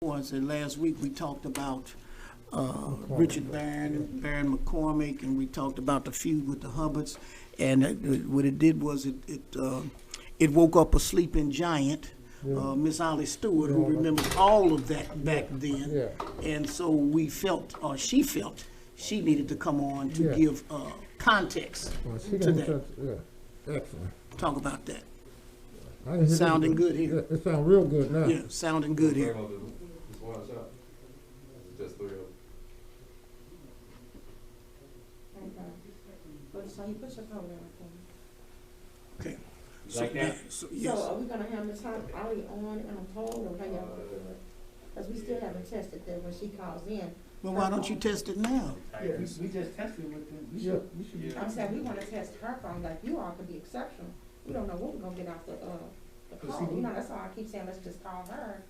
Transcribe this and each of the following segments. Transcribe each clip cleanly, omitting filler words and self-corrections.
was that last week we talked about Richard Barron McCormick, and we talked about the feud with the Hubbards. And what it did was it woke up a sleeping giant, Miss Ollie Stewart, who remembers all of that back then. Yeah. And so we felt, or she felt, she needed to come on to give context to that. Yeah, excellent. Talk about that. Sounding good here. It sounds real good now. Yeah, sounding good here. Just three of them. So you put your phone down for me. Okay. Like that? Yes. So are we gonna have Ms. Ollie on and hold, or how y'all gonna do it? Because we still haven't tested that when she calls in. Well, why don't you test it now? Yeah, we just tested with them. We should be. I'm saying, we wanna test her phone, like you all could be exceptional. We don't know what we're gonna get out the call, you know, that's why I keep saying, let's just call her.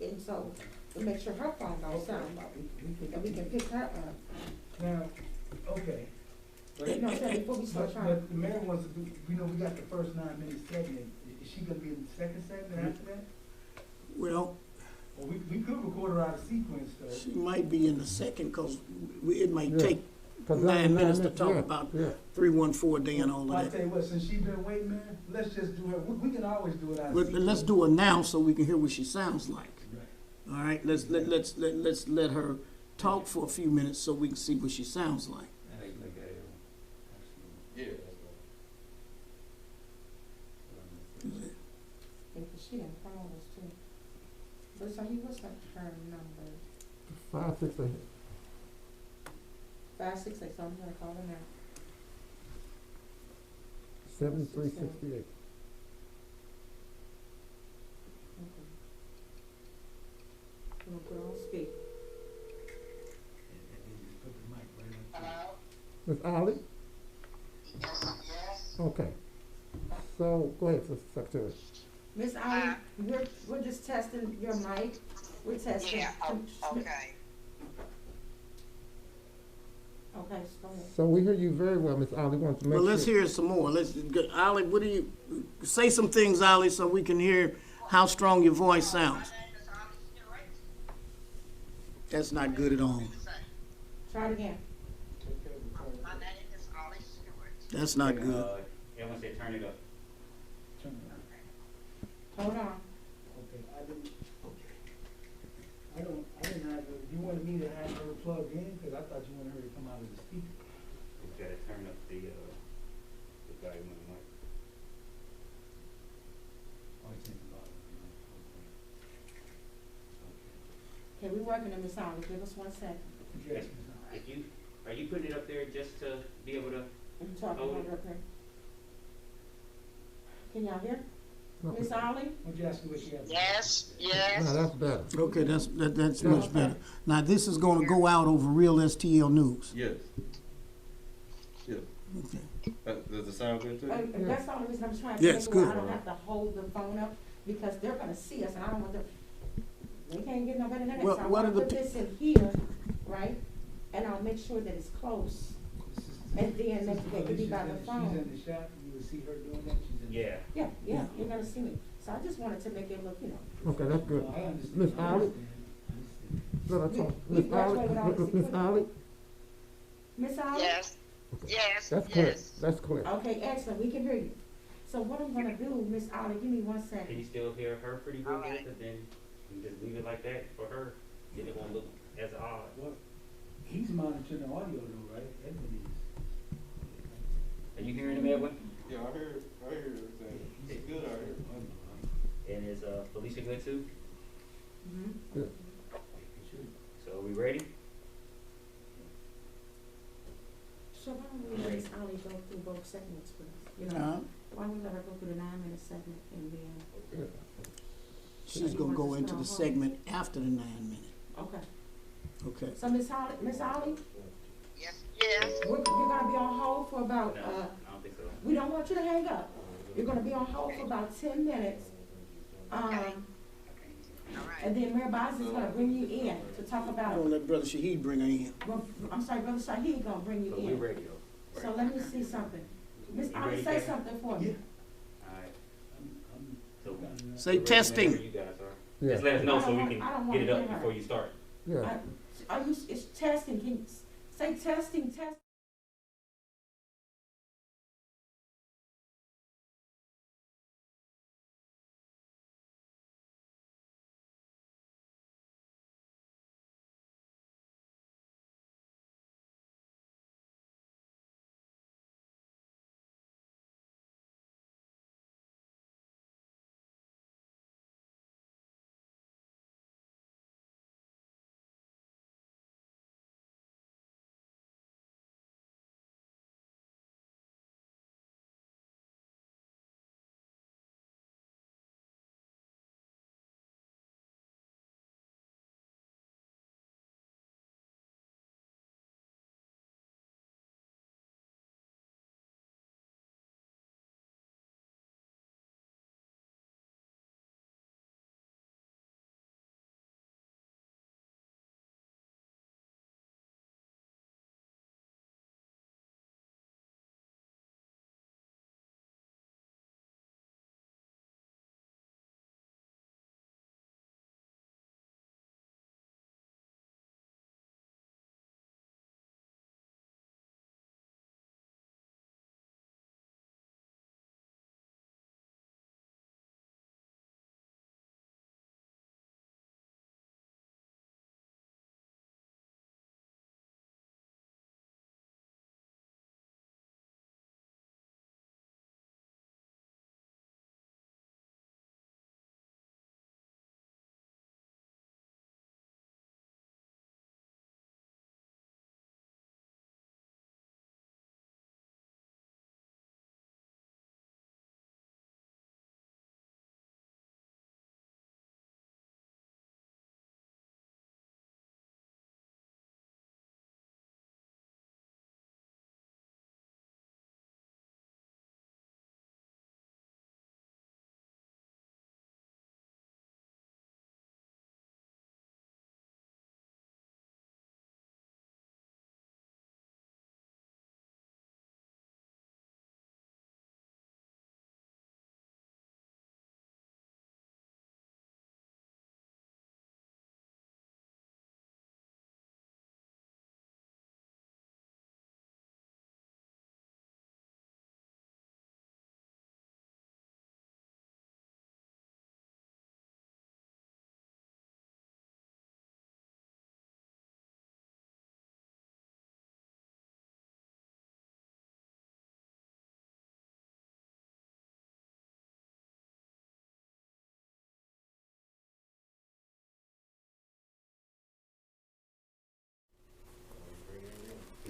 And so, to make sure her phone don't sound low, and we can pick her up. Now, okay. You know what I'm saying, before we start trying. But the mayor wants to do, we got the first 9 minute segment. Is she gonna be in the second segment after that? Well, Or we could record her out of sequence though. she might be in the second, because it might Yeah. take 9 minutes to talk about Yeah. 314 day and all I of tell that. you what, since she's been waiting, man, let's just do her, we can always do it out of But sequence. let's do it now so we can hear what she sounds like. Right. All right, let's let her talk for a few minutes so we can see what she sounds like. Yeah. Because she didn't call us too. But so he was like her number, 568. 568, so I'm gonna call her now. 7368. Okay. I'm gonna put her on speak. Miss Ollie? Okay. So, go ahead, Sister Secretary. Miss Ollie, we're just testing your mic. We're testing. Yeah, okay. Okay, so go ahead. So we hear you very well, Miss Ollie. Want to make Well, let's sure. hear some more. Ollie, what do you, say some things, Ollie, so we can hear how strong your voice sounds. That's not good at all. Try it again. My name is Ollie Stewart. That's not good. Everyone said turn it up. Turn it on. Hold on. Okay, I didn't have her, you wanted me to have her plug in, cause I thought you wanted her to come out of the speaker. We gotta turn up the guy on the mic. Oh, it's in the bottom. Okay, we're working on Miss Ollie. Give us 1 second. Yes, Are you putting it up there just to be able to? I'm talking about her up there. Can y'all hear? No, Miss Ollie? what'd you ask me what she had? Yes, no, yes. that's better. Okay, that's much better. Now, this is gonna go out over Real STL News. Yes. Yeah. Okay. Does it sound good to you? That's the only reason I'm trying to Yeah, make it's it where good. I don't have to hold the phone up, because they're gonna see us, and I don't want them, they can't get no better than that. Well, So I what wanna are the put this in here, right? And I'll make sure that it's close, and then they can be by the She's phone. in the shop, you will see her doing that, she's in the shop. Yeah. Yeah, you're gonna see me. So I just wanted to make it look, Okay, that's good. I understand. Miss I Ollie? understand. No, that's all. We Miss Ollie? graduated all this Miss Ollie? Miss Ollie? Yes, yes, That's clear. yes. That's clear. Okay, excellent, we can hear you. So what I'm gonna do, Miss Ollie, give me 1 Can second. you still hear her pretty good? Alright. But then you just leave it like that for her. Then it won't look as odd. Well, he's monitoring the audio though, right? Edwin Are you hearing him, Edwin? Yeah, I heard everything. It's good out here. And is Felicia good too? Mhm. So are we ready? So why don't we let Miss Ollie go through both segments with us? You know, Uh, why don't we let her go through the 9 minute segment and then, She's gonna go into the segment after the 9 minute. okay. Okay. So Miss Ollie, Yes, yes. you're gonna be on hold for about, No, I don't think so. we don't want you to hang up. You're gonna be on hold for about 10 minutes. All right. And then Mayor Bos's gonna bring you in to talk I'm about, gonna let Brother Shahid bring her in. well, I'm sorry, Brother Shahid gonna bring you So we're in. ready though. So let me see something. Miss You Ollie, ready, say Kevin? something for Yeah. me. Alright. I'm So Say testing. You guys are. Yeah. Just let us know so we I don't can wanna get it up get hurt. before you start. Yeah. Are you, it's testing, can you say testing?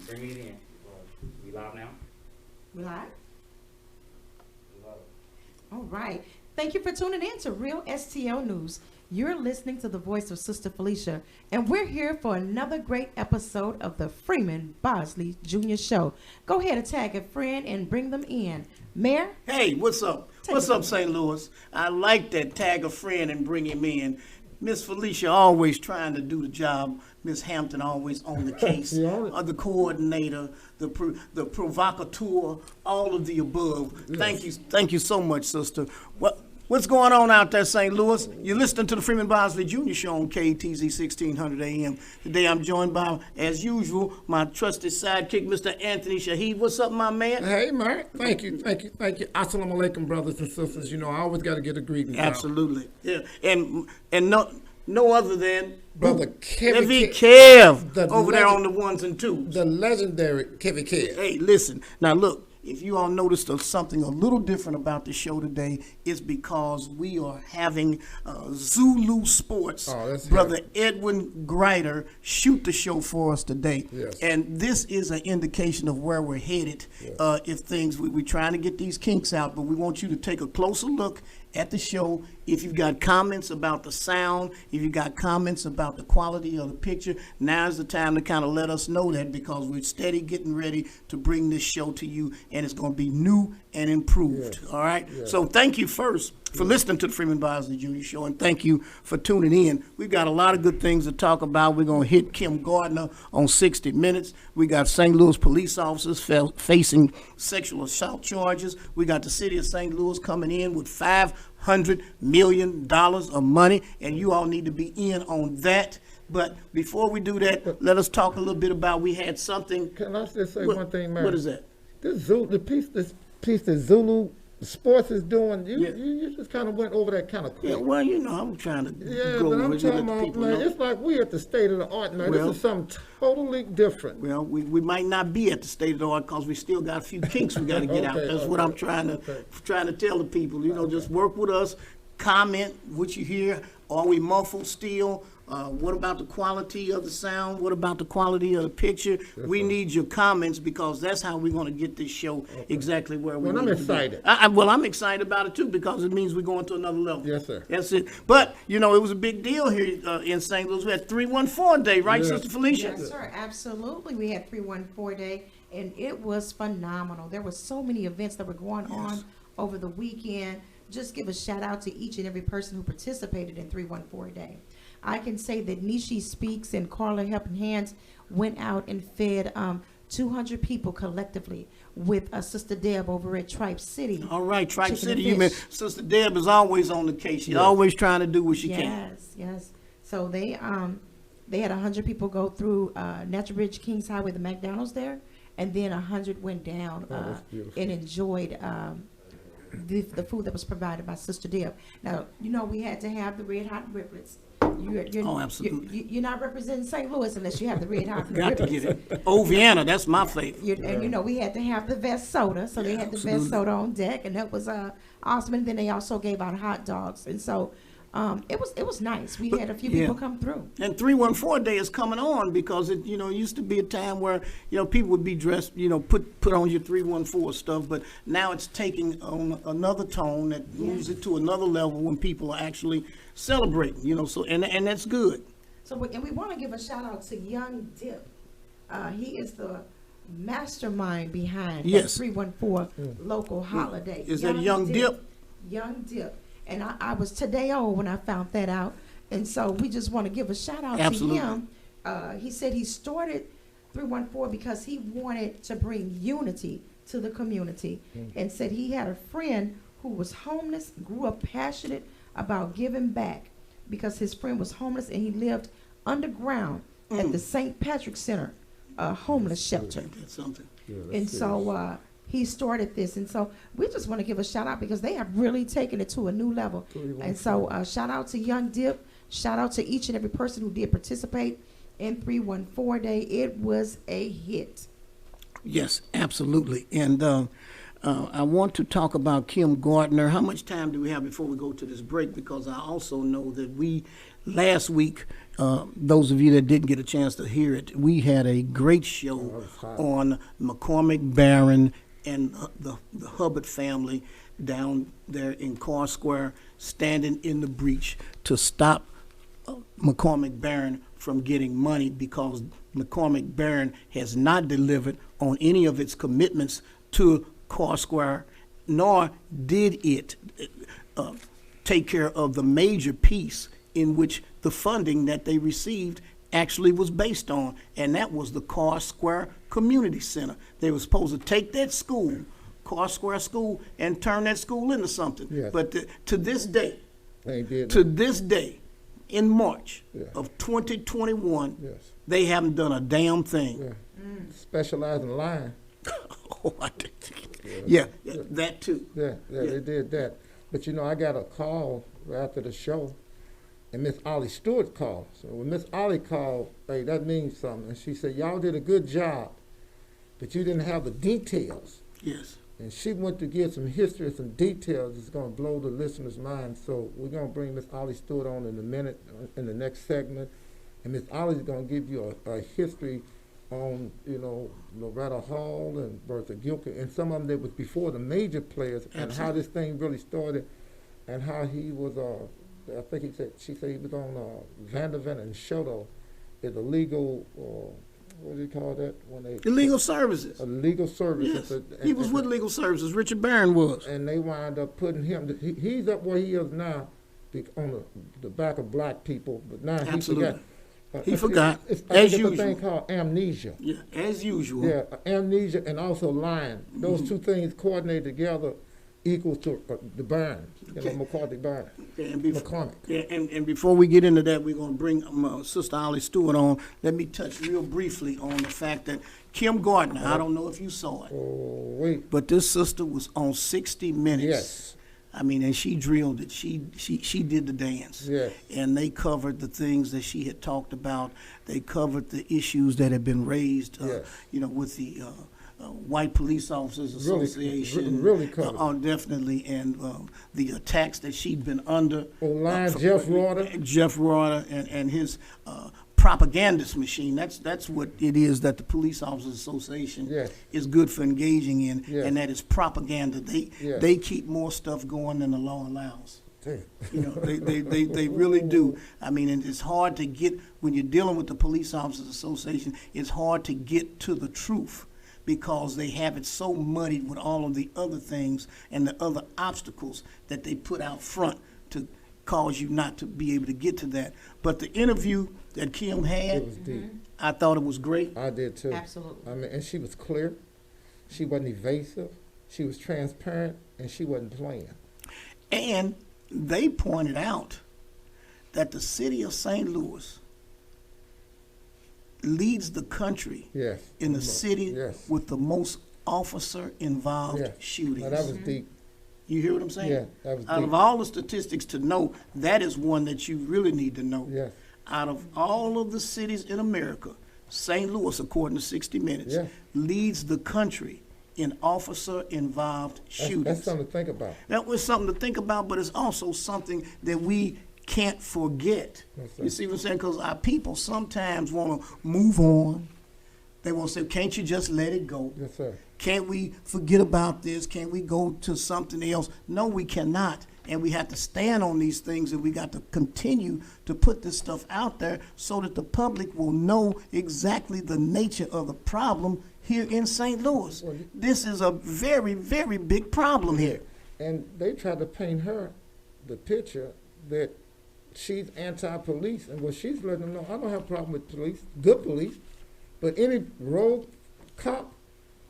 Bring it in. We live now? We live? We live. All right. Thank you for tuning in to Real STL News. You're listening to the voice of Sister Felicia, and we're here for another great episode of the Freeman Bosley Jr. Show. Go ahead and tag a friend and bring them in. Mayor? Hey, what's up? What's up, St. Louis? I like that, tag a friend and bring him in. Miss Felicia always trying to do the job. Miss Hampton always on the case. Yeah. The coordinator, the provocateur, all of the above. Yes. Thank you so much, sister. What's going on out there, St. Louis? You're listening to the Freeman Bosley Jr. Show on KTZ 1600 AM. Today I'm joined by, as usual, my trusted sidekick, Mr. Anthony Shaheed. What's up, my man? Hey, man. Thank you. Assalamu alaikum, brothers and sisters. You know, I always got to get a greeting. Absolutely. Yeah. And no other than Brother Kev the over there legend- on the ones and twos. The legendary Kevin Kev. Hey, listen. Now look, if you all noticed something a little different about the show today, it's because we are having Zulu Sports. Oh, that's Brother Edwin Grider shoot the show for us today. Yes. And this is an indication of where we're headed. Yes. If things, we're trying to get these kinks out, but we want you to take a closer look at the show. If you've got comments about the sound, if you've got comments about the quality of the picture, now's the time to kind of let us know that, because we're steady getting ready to bring this show to you, and it's going to be new and improved. Yes. All right. Yes. So thank you first for listening to the Freeman Bosley Jr. Show, and thank you for tuning in. We've got a lot of good things to talk about. We're going to hit Kim Gardner on 60 Minutes. We got St. Louis police officers facing sexual assault charges. We got the city of St. Louis coming in with $500 million of money, and you all need to be in on that. But before we do that, let us talk a little bit about, we had something. Can I just say What- one thing, man? What is that? This piece that Zulu Sports is doing, Yeah. you just kind of went over that kind of quick. Yeah, well, you know, I'm trying to Yeah, go but over I'm it and let talking the about, people man, know. it's like we at the state of the art, man. Well- This is something totally different. Well, we might not be at the state of the art because we still got a few kinks we got to get out. Okay, That's what I'm trying to tell the people. You know, just work with us, comment what you hear. Are we muffled still? What about the quality of the sound? What about the quality of the picture? We need your comments because that's how we're going to get this show exactly where we Well, I'm need it to be. excited. Well, I'm excited about it too because it means we're going to another level. Yes, sir. That's it. But, you know, it was a big deal here in St. Louis. We had 314 Day, right, Yes. Sister Felicia? Yes, sir, absolutely. We had 314 Day, and it was phenomenal. There were so many events that were going on over the weekend. Just give a shout out to each and every person who participated in 314 Day. I can say that Nishi Speaks and Carla Helping Hands went out and fed 200 people collectively with Sister Deb over at Tripe City. All right, Tripe Chicken City. and You mean fish. Sister Deb is always on the case. She's always trying to do what she can. Yes. So they had 100 people go through Natural Bridge Kings Highway, the McDonald's there, and then 100 went down that's beautiful. and enjoyed the food that was provided by Sister Deb. Now, you know, we had to have the red hot riblets. Oh, absolutely. You're not representing St. Louis unless you have the red hot Got to riblets. get it. Oh, Vienna, that's my favorite. And you know, we had to have the Vest soda, so they had the absolutely. Vest soda on deck, and that was awesome. And then they also gave out hot dogs, and so it was nice. We had a few people come through. And 314 Day is coming on because it, you know, used to be a time where, you know, people would be dressed, you know, put on your 314 stuff, but now it's taking on another tone that moves it to another level when people are actually celebrating, you know, so, and that's good. So, and we want to give a shout out to Young Dip. He is the mastermind behind Yes. that 314 local holiday. Is that Young Dip? Young Dip. And I was today old when I found that out. And so we just want to give a shout out Absolutely. to him. He said he started 314 because he wanted to bring unity to the community, and said he had a friend who was homeless, grew up passionate about giving back because his friend was homeless and he lived underground at the St. Patrick Center homeless shelter. That's something. And so he started this, and so we just want to give a shout out because they have really taken it to a new level. And so shout out to Young Dip, shout out to each and every person who did participate in 314 Day. It was a hit. Yes, absolutely. And I want to talk about Kim Gardner. How much time do we have before we go to this break? Because I also know that last week, those of you that didn't get a chance to hear it, we had a great show on McCormick Barron and the Hubbard family down there in Carr Square, standing in the breach to stop McCormick Barron from getting money because McCormick Barron has not delivered on any of its commitments to Carr Square, nor did it take care of the major piece in which the funding that they received actually was based on, and that was the Carr Square Community Center. They were supposed to take that school, Carr Square School, and turn that school into something. Yes. But to this day, They did. to this day, in March Yeah. of 2021, Yes. they haven't done a damn thing. Yeah. Specialize in lying. Oh, yeah, that too. Yeah, they did that. But you know, I got a call after the show, and Miss Ollie Stewart called. So when Miss Ollie called, hey, that means something. And she said, y'all did a good job, but you didn't have the details. Yes. And she went to give some history, some details that's going to blow the listener's mind. So we're going to bring Miss Ollie Stewart on in a minute, in the next segment. And Miss Ollie's going to give you a history on, you know, Loretta Hall and Bertha Gilker, and some of them that was before the major players, and how this thing really started, and how he was, I think she said he was on Vanderven and Shoto, is a legal what do you call that, when they? The legal services. A legal service. Yes, he was with legal services. Richard Barron was. And they wind up putting him, he's up where he is now, on the back of black people, but now he Absolutely. forgot. He forgot, I as think it's a usual. thing called amnesia. Yeah, as usual. Yeah, amnesia and also lying. Those Mm-hmm. two things coordinated together equals to the burn. You know, McCarthy burn. And McCormick. Yeah, and before we get into that, we're going to bring Sister Ollie Stewart on. Let me touch real briefly on the fact that Kim Gardner, I don't know if you saw it, Oh, wait. but this sister was on 60 Minutes. Yes. I mean, and she drilled it. She did the dance. Yes. And they covered the things that she had talked about. They covered the issues that had been raised, Yes. you know, with the White Police Officers Really- Association. really covered. Definitely. And the attacks that she'd been under. Lion Jeff Rorter. Jeff Rorter and his propagandist machine. That's what it is that the Police Officers Association Yes. is good for engaging in, Yes. and that is propaganda. Yes. They keep more stuff going than the law allows. Damn. You know, they really do. I mean, and it's hard to get, when you're dealing with the Police Officers Association, it's hard to get to the truth because they have it so muddied with all of the other things and the other obstacles that they put out front to cause you not to be able to get to that. But the interview that Kim had, It was deep. I thought it was great. I did too. Absolutely. I mean, and she was clear. She wasn't evasive. She was transparent, and she wasn't playing. And they pointed out that the city of St. Louis leads the country Yes. in the city Yes. with the most officer-involved Yeah. shootings. Now, that was deep. You hear what I'm saying? Yeah, that was Out deep. of all the statistics to know, that is one that you really need to know. Yes. Out of all of the cities in America, St. Louis, according to 60 Minutes, Yeah. leads the country in officer-involved shootings. That's something to think about. That was something to think about, but it's also something that we can't forget. Yes, sir. You see what I'm saying? Because our people sometimes want to move on. They want to say, can't you just let it go? Yes, sir. Can't we forget about this? Can't we go to something else? No, we cannot. And we have to stand on these things, and we got to continue to put this stuff out there so that the public will know exactly the nature of the problem here in St. Louis. Well, This is a very, very big problem here. And they tried to paint her the picture that she's anti-police, and what she's letting them know, I don't have a problem with police, good police, but any rogue cop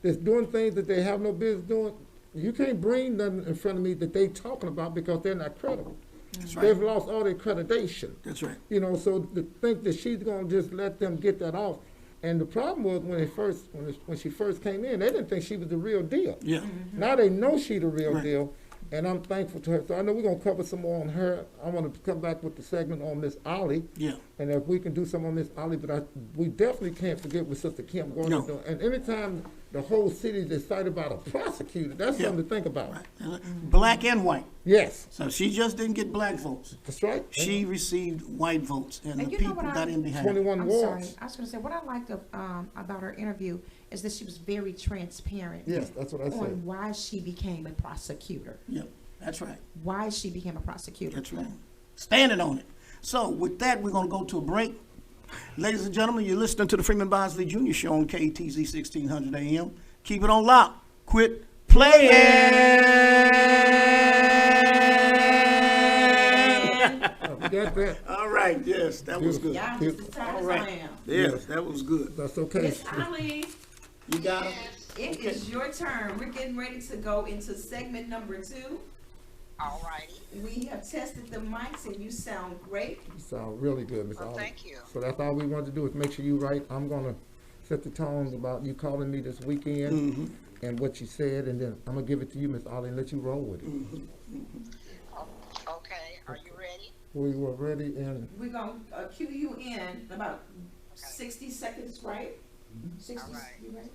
that's doing things that they have no business doing, you can't bring nothing in front of me that they talking about because they're not credible. That's right. They've lost all their accreditation. That's right. You know, so to think that she's gonna just let them get that off. And the problem was when she first came in, they didn't think she was the real deal. Yeah. Now they know she the real Right. deal, and I'm thankful to her. So I know we're gonna cover some more on her. I want to come back with the segment on Miss Ollie, Yeah. and if we can do some on Miss Ollie, but we definitely can't forget what Sister Kim Gordon is No. doing. And anytime the whole city is excited about a prosecutor, that's Yeah. something to think about. Right. Black and white. Yes, So she just didn't get black votes. that's right. She received white votes, and the And you know people what got in behind. 21 I'm wards. sorry. I was going to say, what I liked about her interview is that she was very transparent Yes, that's what I said. on why she became a prosecutor. Yep, that's right. Why she became a prosecutor. That's right. Standing on it. So with that, we're going to go to a break. Ladies and gentlemen, you're listening to the Freeman Bosley Jr. Show on KTZ 1600 AM. Keep it on lock. Quit playing. You got that? All right. Yes, that was good. Y'all just as tired All as I right. am. Yes, that was good. That's okay. Miss Ollie, You got it? it is your turn. We're getting ready to go into segment number 2. Alrighty. We have tested the mics and you sound great. You sound really good, Miss Well, Ollie. thank you. So that's all we wanted to do is make sure you right. I'm gonna set the tone about you calling me this weekend and what you said, and then I'm gonna give it to you, Miss Ollie, and let you roll with it. Okay, are you ready? We were ready, and We're going to cue you in about 60 seconds, right? 60, All right. you ready?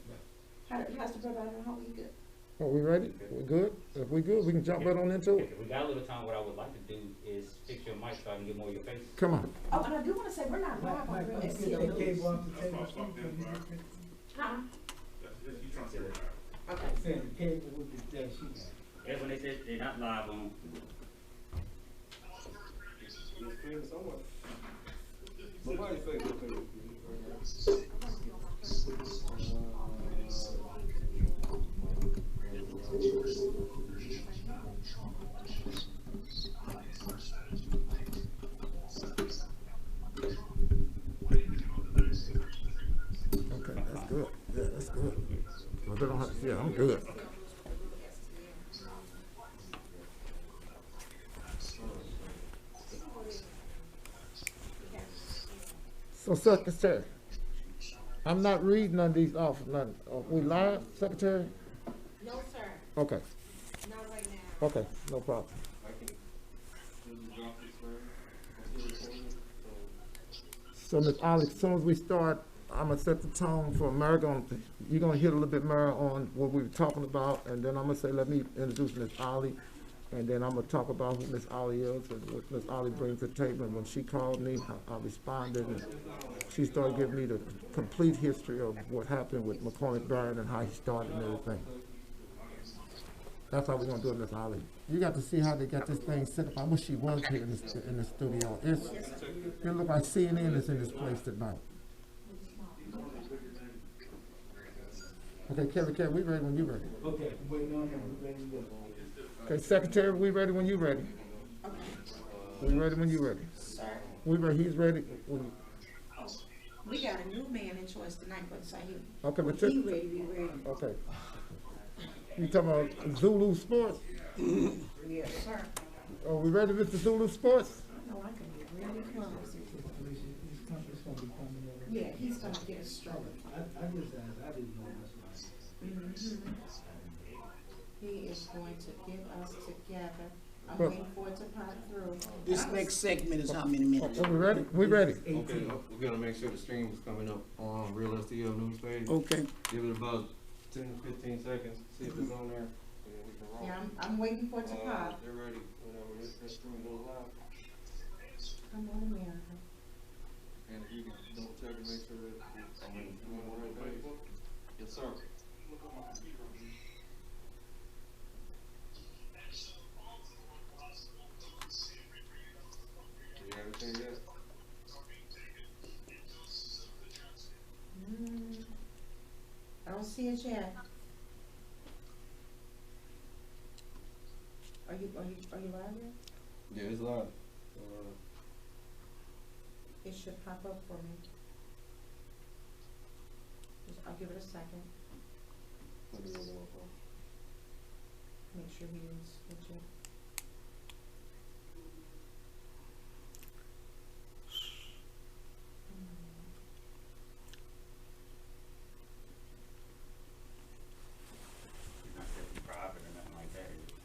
How's the brother? How are you good? are we ready? We good? If we good, we can jump right on into it. If we got a little time, what I would like to do is fix your mic so I can get more of your face. Come on. Oh, and I do want to say, we're not live on Mike, Real get Estate that News. cable off the table. Huh? Okay. Saying the cable with the, that she got. That's when they said they're not live on. Somebody say Okay, that's good. Yeah, that's good. Well, they don't have, yeah, I'm good. So, Secretary, I'm not reading none of these off, none. We live, Secretary? No, sir, Okay, not right now. okay, no problem. I can just drop this first. I'm still recording, So, so. Ms. Alex, as soon as we start, I'm gonna set the tone for Mary. You're gonna hit a little bit, Mary, on what we were talking about, and then I'm gonna say, let me introduce Ms. Ollie, and then I'm gonna talk about who Ms. Ollie is and what Ms. Ollie brings to the table. And when she called me, I responded, and she started giving me the complete history of what happened with McCormick Barron and how he started and everything. That's how we're gonna do it, Ms. Ollie. You got to see how they got this thing set up. I wish she was here in the studio. It look like CNN is in this place tonight. Okay, Kelly, we ready when you ready. Okay, waiting on him, we ready to go. Okay, Secretary, we ready when you ready. We ready when you ready. Sir, We ready, he's ready. we got a new man in choice tonight, but Sahib. Okay, but He ready, we ready. okay. You talking about Zulu Sports? Yes, sir. Are we ready, Mr. Zulu Sports? I know I can be really clumsy. It's gonna be coming over. Yeah, he's gonna get us straight. I just asked, I didn't know that's right. He is going to get us together. I'm Well- waiting for it to pop through. This next segment is how many minutes? Are we ready? We ready. Okay, we're gonna make sure the stream is coming up on Realstlnews News page. Okay, Give it about 10 to 15 seconds, see if it's on there, and then we can roll. Yeah, I'm waiting for it to pop. They're ready, whenever this stream goes live. Come on, America. And if you can double check and make sure that, you're on the right page. Yes, sir. You have everything yet? I don't see it yet. Are you live yet? Yeah, it's live. It should pop up for me. I'll give it a second. Let me know what Make sure he didn't switch it. It's not setting private or nothing like that. Is it?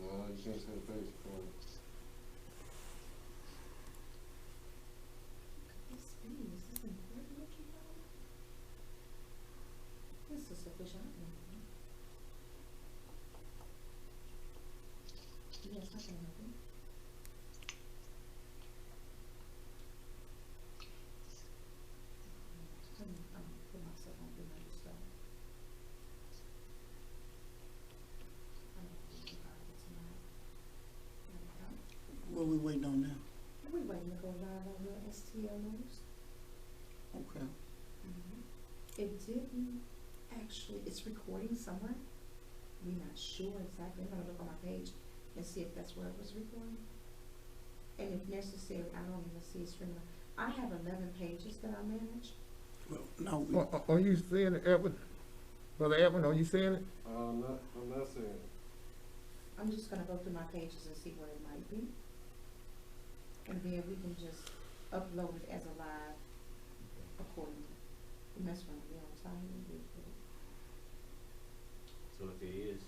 No, you can't set a page for it. This is important, what you know? This is sufficient. Yes, I can help you. I'm put myself on do not disturb. I don't know if it's tonight. There we go. what we waiting on now? We waiting to go live on the Realstlnews. Okay. It didn't actually, it's recording somewhere. We're not sure exactly. I'm gonna look on my page and see if that's where it was recording. And if necessary, I don't even see it streaming. I have 11 pages that I manage. Well, no, Are you seeing it, Edwin? Brother Edwin, are you seeing it? I'm not saying it. I'm just gonna go through my pages and see where it might be. And then we can just upload it as a live accordingly. We mess around, you know, time. So if it is,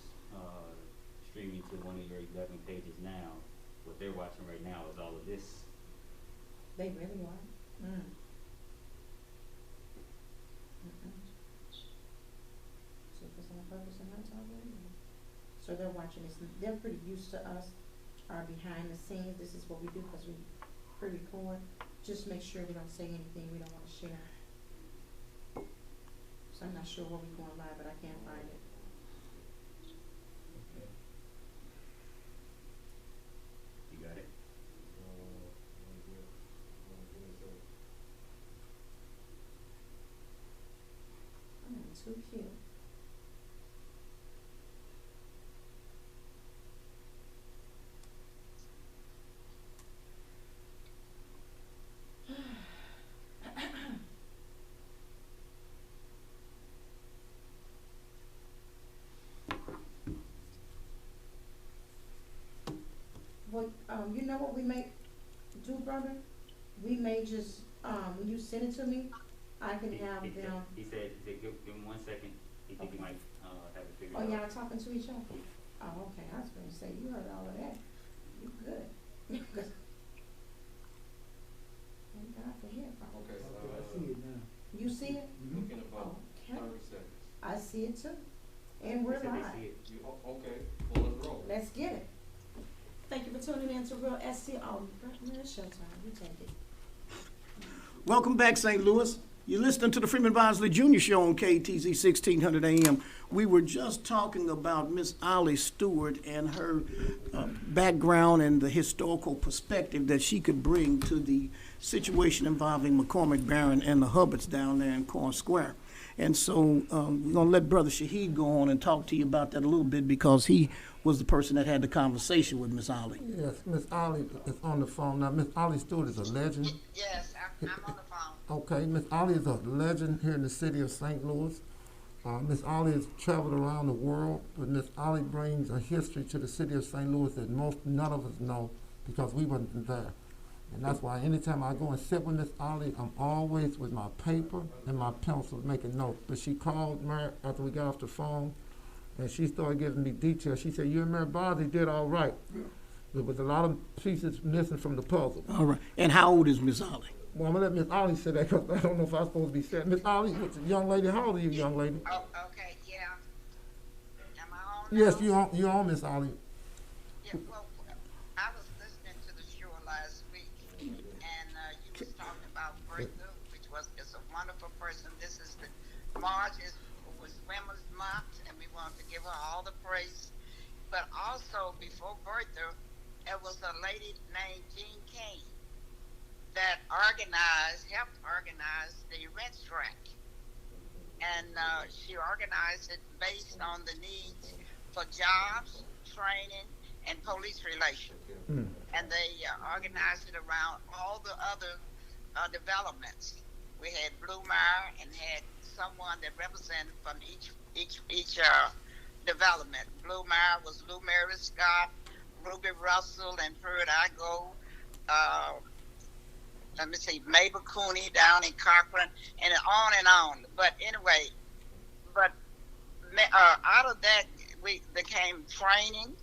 streaming to one of your 11 pages now, what they're watching right now is all of this. They really are. See if it's on purpose or not already. So they're watching this, they're pretty used to us, our behind the scenes, this is what we do, cause we pre-record. Just make sure we don't say anything we don't wanna share. So I'm not sure where we're going live, but I can't find it. You got it? too cute. Well, you know what we may do, brother? We may just, when you send it to me, I can have them, He said, give him 1 second. He think he might, have it figured oh, out. y'all talking to each other? Oh, okay, I was gonna say, you heard all of that. You good. Thank God for headphones. Okay, Okay, I see it now. You see it? looking about Okay, 30 seconds. I see it too. And we're He said they live. see it. Okay, well, let's roll. Let's get it. Thank you for tuning in to Real SC. Oh, it's showtime. You take it. Welcome back, St. Louis. You're listening to the Freeman Bosley Jr. Show on KTZ 1600 AM. We were just talking about Miss Ollie Stewart and her background and the historical perspective that she could bring to the situation involving McCormick Barron and the Hubbards down there in Corn Square. And so we're going to let Brother Shahid go on and talk to you about that a little bit because he was the person that had the conversation with Miss Ollie. Yes, Miss Ollie is on the phone now. Miss Ollie Stewart is a legend. Yes, I'm on the phone. Okay, Miss Ollie is a legend here in the city of St. Louis. Miss Ollie has traveled around the world, but Miss Ollie brings a history to the city of St. Louis that none of us know because we wasn't there. And that's why anytime I go and sit with Miss Ollie, I'm always with my paper and my pencil making notes. But she called me after we got off the phone, and she started giving me details. She said, "You and Mary Bosley did all right. There was a lot of pieces missing from the puzzle." All right. And how old is Miss Ollie? Well, I'm going to let Miss Ollie say that because I don't know if I'm supposed to be saying. Miss Ollie, young lady, how old are you, young lady? Oh, okay, yeah. Am I on Yes, now? you're on, Miss Ollie. Yeah, well, I was listening to the show last week, and you was talking about Bertha, which is a wonderful person. This is March was Women's Month, and we want to give her all the praise. But also, before Bertha, there was a lady named Jean King that helped organize the rent strike. And she organized it based on the needs for jobs, training, and police relations. And they organized it around all the other developments. We had Bluemeyer and had someone that represented from each development. Bluemeyer was Lou Mary Scott, Ruby Russell, and Perd Igo. Let me see, Mabel Cooney down in Cochran, and on and on. But anyway, out of that, we became training,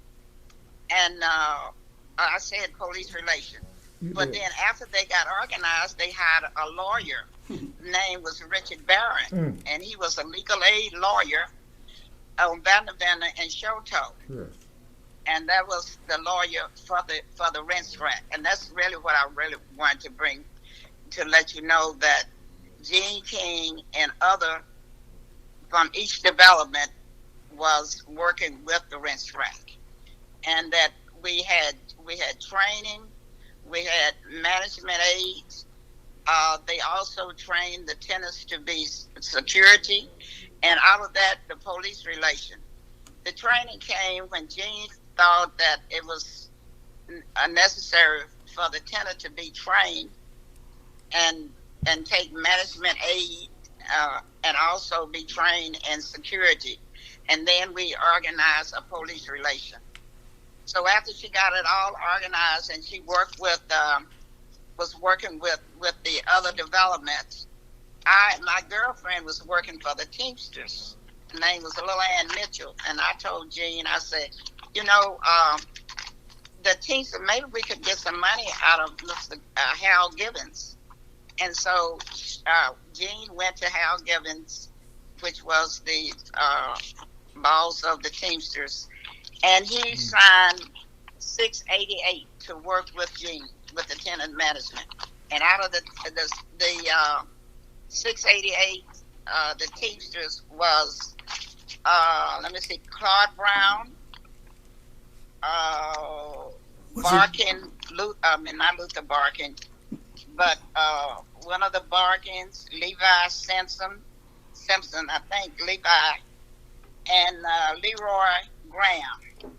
and I said police relations. But then after they got organized, they had a lawyer. Name was Richard Barron, and he was a legal aid lawyer on Vanderbilt and Shoto. Yes. And that was the lawyer for the rent strike. And that's really what I really wanted to bring to let you know that Jean King and other from each development was working with the rent strike. And that we had training, we had management aides. They also trained the tenants to be security, and out of that, the police relation. The training came when Jean thought that it was necessary for the tenant to be trained and take management aid and also be trained in security. And then we organized a police relation. So after she got it all organized and she worked with was working with the other developments, my girlfriend was working for the Teamsters. Her name was Lil Ann Mitchell, and I told Jean, I said, the Teamsters, maybe we could get some money out of Mr. Hal Gibbons. And so Jean went to Hal Gibbons, which was the boss of the Teamsters, and he signed 688 to work with Jean, with the tenant management. And out of the 688, the Teamsters was, let me see, Claude Brown, Barkin, not Luther Barkin, but one of the Barkins, Levi Simpson, Simpson, I think Levi, and Leroy Graham.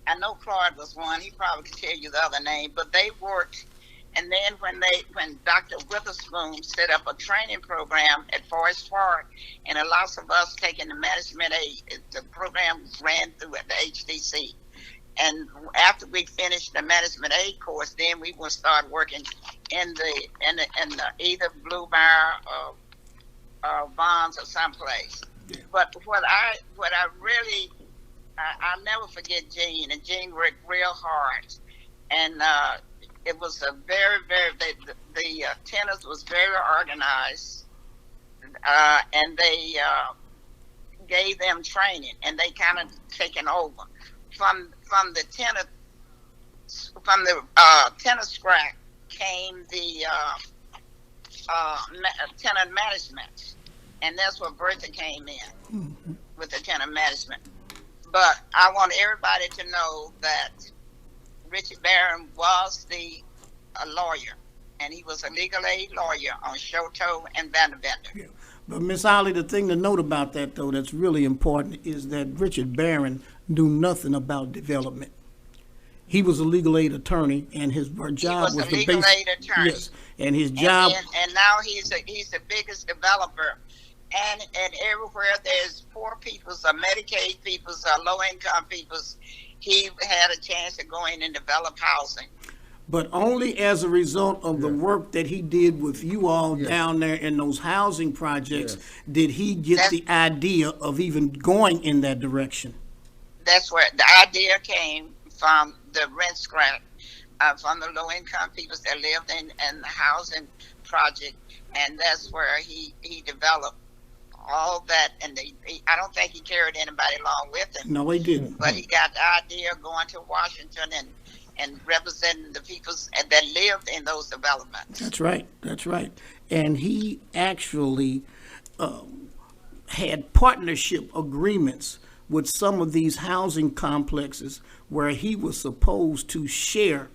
I know Claude was one. He probably could tell you the other name, but they worked. And then when Dr. Witherspoon set up a training program at Forest Park, and a lot of us taking the management aid, the program ran through at the HDC. And after we finished the management aid course, then we will start working in the either Blue Bar or Vons or someplace. But what I really I'll never forget Gene, and Gene worked real hard, and it was a very the tennis was very organized, and they gave them training, and they kind of taken over from the tennis scrap came the tenant management, and that's where Bertha came in with the tenant management. But I want everybody to know that Richard Barron was a lawyer, and he was a legal aid lawyer on Shoto and Vanderbilt. Yeah. But Miss Ollie, the thing to note about that, though, that's really important is that Richard Barron knew nothing about development. He was a legal aid attorney, and his job was the legal aid attorney. Yes, and his job. And now he's the biggest developer. And everywhere there's poor peoples or Medicaid peoples or low income peoples, he had a chance to go in and develop housing. But only as a result of the work that he did with you all down there in those housing projects did he get the idea of even going in that direction. That's where the idea came from, the rent scrap, from the low income peoples that lived in the housing project, and that's where he developed all that. And I don't think he carried anybody along with him. No, he didn't. But he got the idea of going to Washington and representing the peoples that lived in those developments. That's right. That's right. And he actually had partnership agreements with some of these housing complexes where he was supposed to share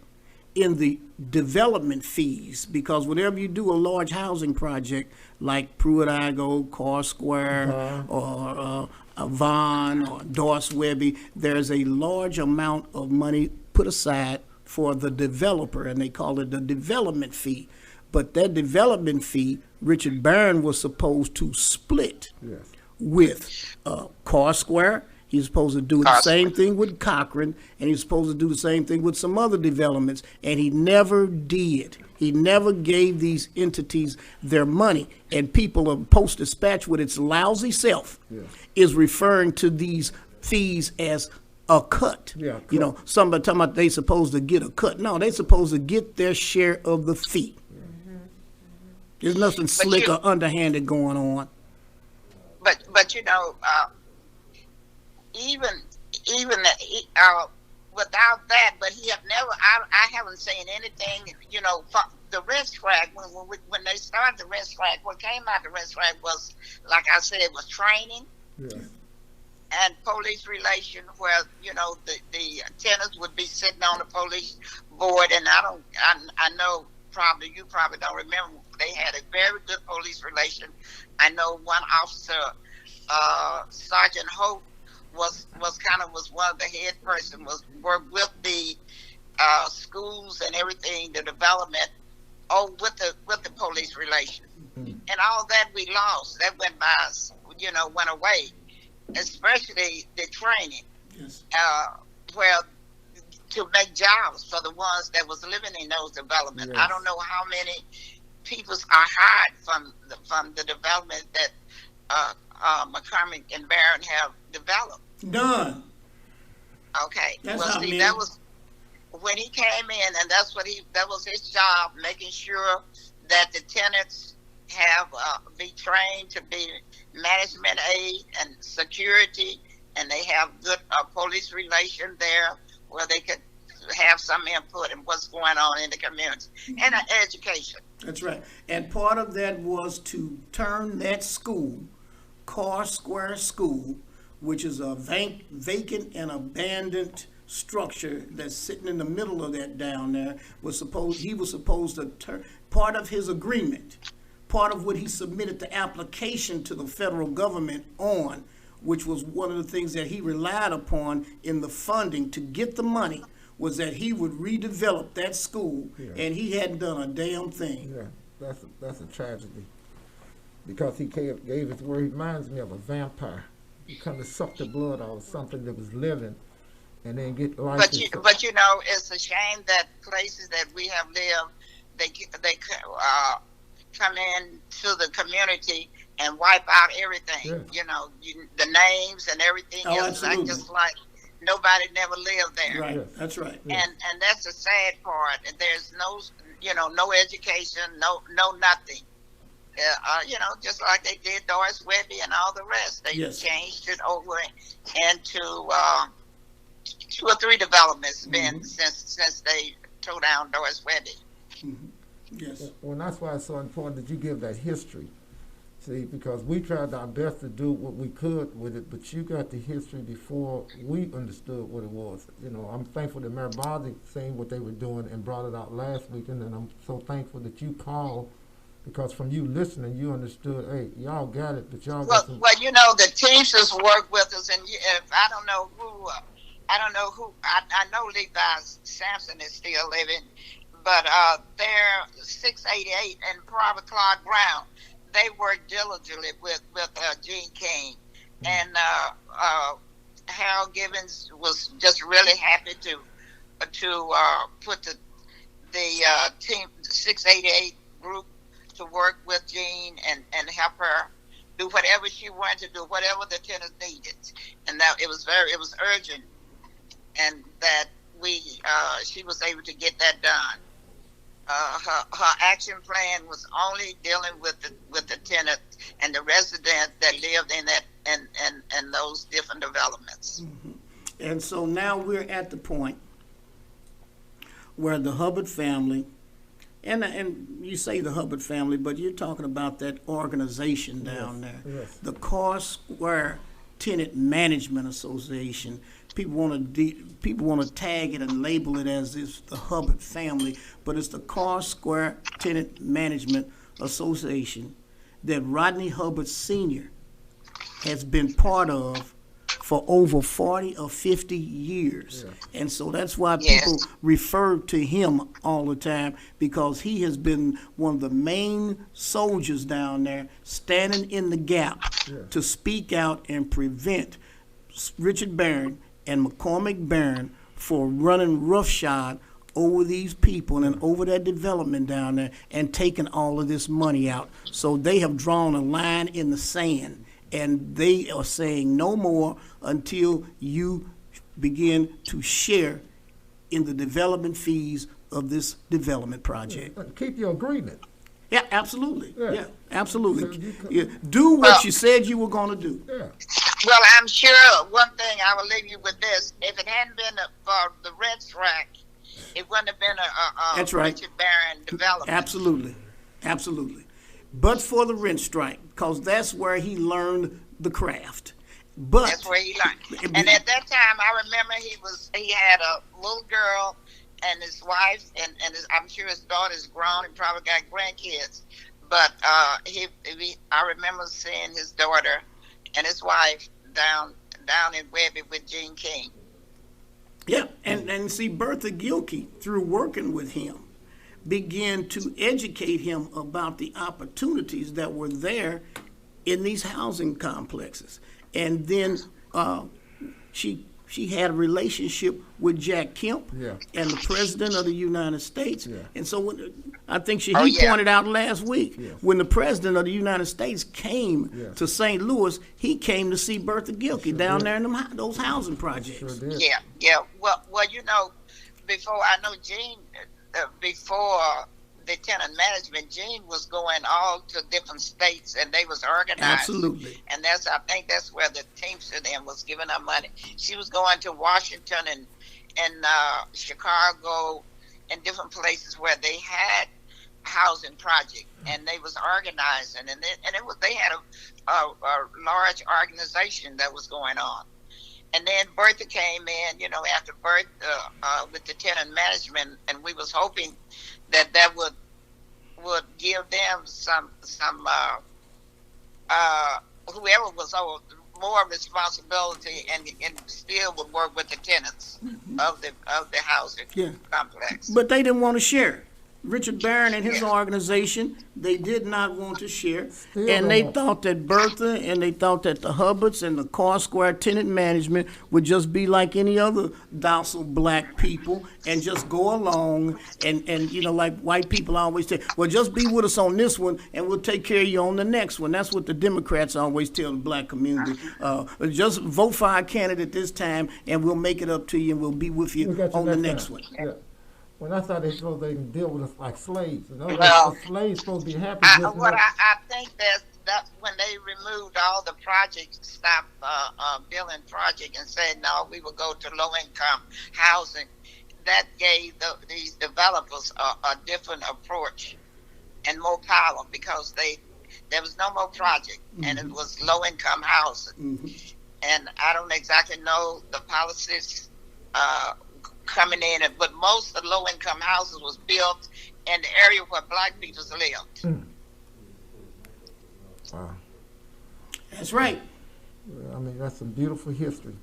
in the development fees, because whenever you do a large housing project like Pruitt-Igoe, Carr Square, or Vaughan or Doris Webby, there's a large amount of money put aside for the developer, and they call it the development fee. But that development fee, Richard Barron was supposed to split with Carr Square. He's supposed to do the same thing with Cochran, and he's supposed to do the same thing with some other developments, and he never did. He never gave these entities their money. And people of Post-Dispatch, with its lousy self, is referring to these fees as a cut. You know, somebody talking about they supposed to get a cut. No, they supposed to get their share of the fee. There's nothing slick or underhanded going on. But you know, even without that, but he have never. I haven't seen anything. You know, the rent scrap when they started the rent scrap, what came out of the rent scrap was, like I said, it was training and police relation, where you know the tenants would be sitting on the police board, and I know you probably don't remember. They had a very good police relation. I know one officer, Sergeant Hope, was one of the head person, was worked with the schools and everything, the development, with the police relation, and all that we lost. That went by us, went away, especially the training, where to make jobs for the ones that was living in those developments. I don't know how many people are hired from the development that McCormick and Barron have developed. None. Okay. That was when he came in, and that was his job, making sure that the tenants have be trained to be management aid and security, and they have good police relation there, where they could have some input in what's going on in the community, and education. That's right. And part of that was to turn that school, Carr Square School, which is a vacant and abandoned structure that's sitting in the middle of that down there, he was supposed to turn, part of his agreement part of what he submitted the application to the federal government on, which was one of the things that he relied upon in the funding to get the money, was that he would redevelop that school, Yeah. and he hadn't done a damn thing. Yeah, that's a tragedy. Because he gave his word. He reminds me of a vampire. He come to suck the blood out of something that was living, and then get life. But you know, it's a shame that places that we have lived, they come in to the community and wipe out everything. Yeah. You know, the names and everything Oh, else. Like, absolutely. just like nobody never lived there. Right, Yes. that's right. Yes. And that's the sad part. And there's no, you know, no education, no nothing. You know, just like they did Doris Webby and all the rest. They Yes. changed it over into 2 or 3 developments been since they tore down Doris Webby. Yes. Well, that's why it's so important that you give that history. See, because we tried our best to do what we could with it, but you got the history before we understood what it was. You know, I'm thankful that Mayor Bosley seen what they were doing and brought it out last weekend, and I'm so thankful that you called, because from you listening, you understood, hey, y'all got it, but y'all got some... Well, you know, the Teamsters work with us, and if I don't know who, I know Levi Sampson is still living, but they're 688 and Private Clark Brown. They work diligently with Gene King, and Harold Gibbons was just really happy to put the team 688 group to work with Jean and help her do whatever she wanted to do, whatever the tenants needed, and that it was urgent, and that she was able to get that done. Her action plan was only dealing with the tenant and the resident that lived in that and those different developments. And so now we're at the point where the Hubbard family, and you say the Hubbard family, but you're talking about that organization down there, yes. the Carr Square Tenant Management Association. People want to tag it and label it as it's the Hubbard family, but it's the Carr Square Tenant Management Association that Rodney Hubbard Sr. has been part of for over 40 or 50 years. Yes. And so that's why Yes. people refer to him all the time, because he has been one of the main soldiers down there standing in the gap Yes. to speak out and prevent Richard Barron and McCormick Barron for running roughshod over these people and over that development down there and taking all of this money out. So they have drawn a line in the sand, and they are saying no more until you begin to share in the development fees of this development project. Keep your agreement. Yeah, absolutely. Yeah. Yeah, absolutely. So you come- Yeah, do what you said you were going to do. Yeah. Well, I'm sure one thing I will leave you with this: if it hadn't been for the red track, it wouldn't have been a That's right. Richard Barron development. Absolutely, absolutely. But for the rent strike, because that's where he learned the craft. But That's where he learned. And at that time, I remember he had a little girl and his wife, and I'm sure his daughter's grown and probably got grandkids. But I remember seeing his daughter and his wife down in Webby with Gene King. yeah, and see, Bertha Gilkey, through working with him, began to educate him about the opportunities that were there in these housing complexes. And then she had a relationship with Jack Kemp Yeah. and the President of the United States. Yeah. And so I think he yeah. pointed out last week, Yes. when the President of the United States came Yes. to St. Louis, he came to see Bertha Gilkey down did. there in those housing projects. Sure did. Yeah. Well, you know, before I know Gene, before the tenant management, Gene was going all to different states, and they was organized. Absolutely. And I think that's where the Teamster then was giving her money. She was going to Washington and Chicago and different places where they had housing project, and they was organizing, and they had a large organization that was going on. And then Bertha came in, you know, after Bertha with the tenant management, and we was hoping that would would give them some whoever was over more responsibility and still would work with the tenants of the housing Yeah. complex. But they didn't want to share. Richard Barron and his organization, they did not want to share. Still And they don't. thought that Bertha and they thought that the Hubbards and the Car Square tenant management would just be like any other docile black people and just go along and you know, like white people always say, well, just be with us on this one and we'll take care of you on the next one. That's what the Democrats always tell the black community. Just vote for our candidate this time and we'll make it up to you and we'll be with We you got you on the next next one. time. Yeah. When I thought they supposed they can deal with us like slaves. You know, Well, the slaves supposed to be happy with I think that's when they removed all the projects, stopped building project and said no, we will go to low income housing. That gave these developers a different approach and more power because there was no more project and it was low income housing. And I don't exactly know the policies coming in, but most of the low income houses was built in the area where black people lived. Wow. That's right. I mean, that's some beautiful history.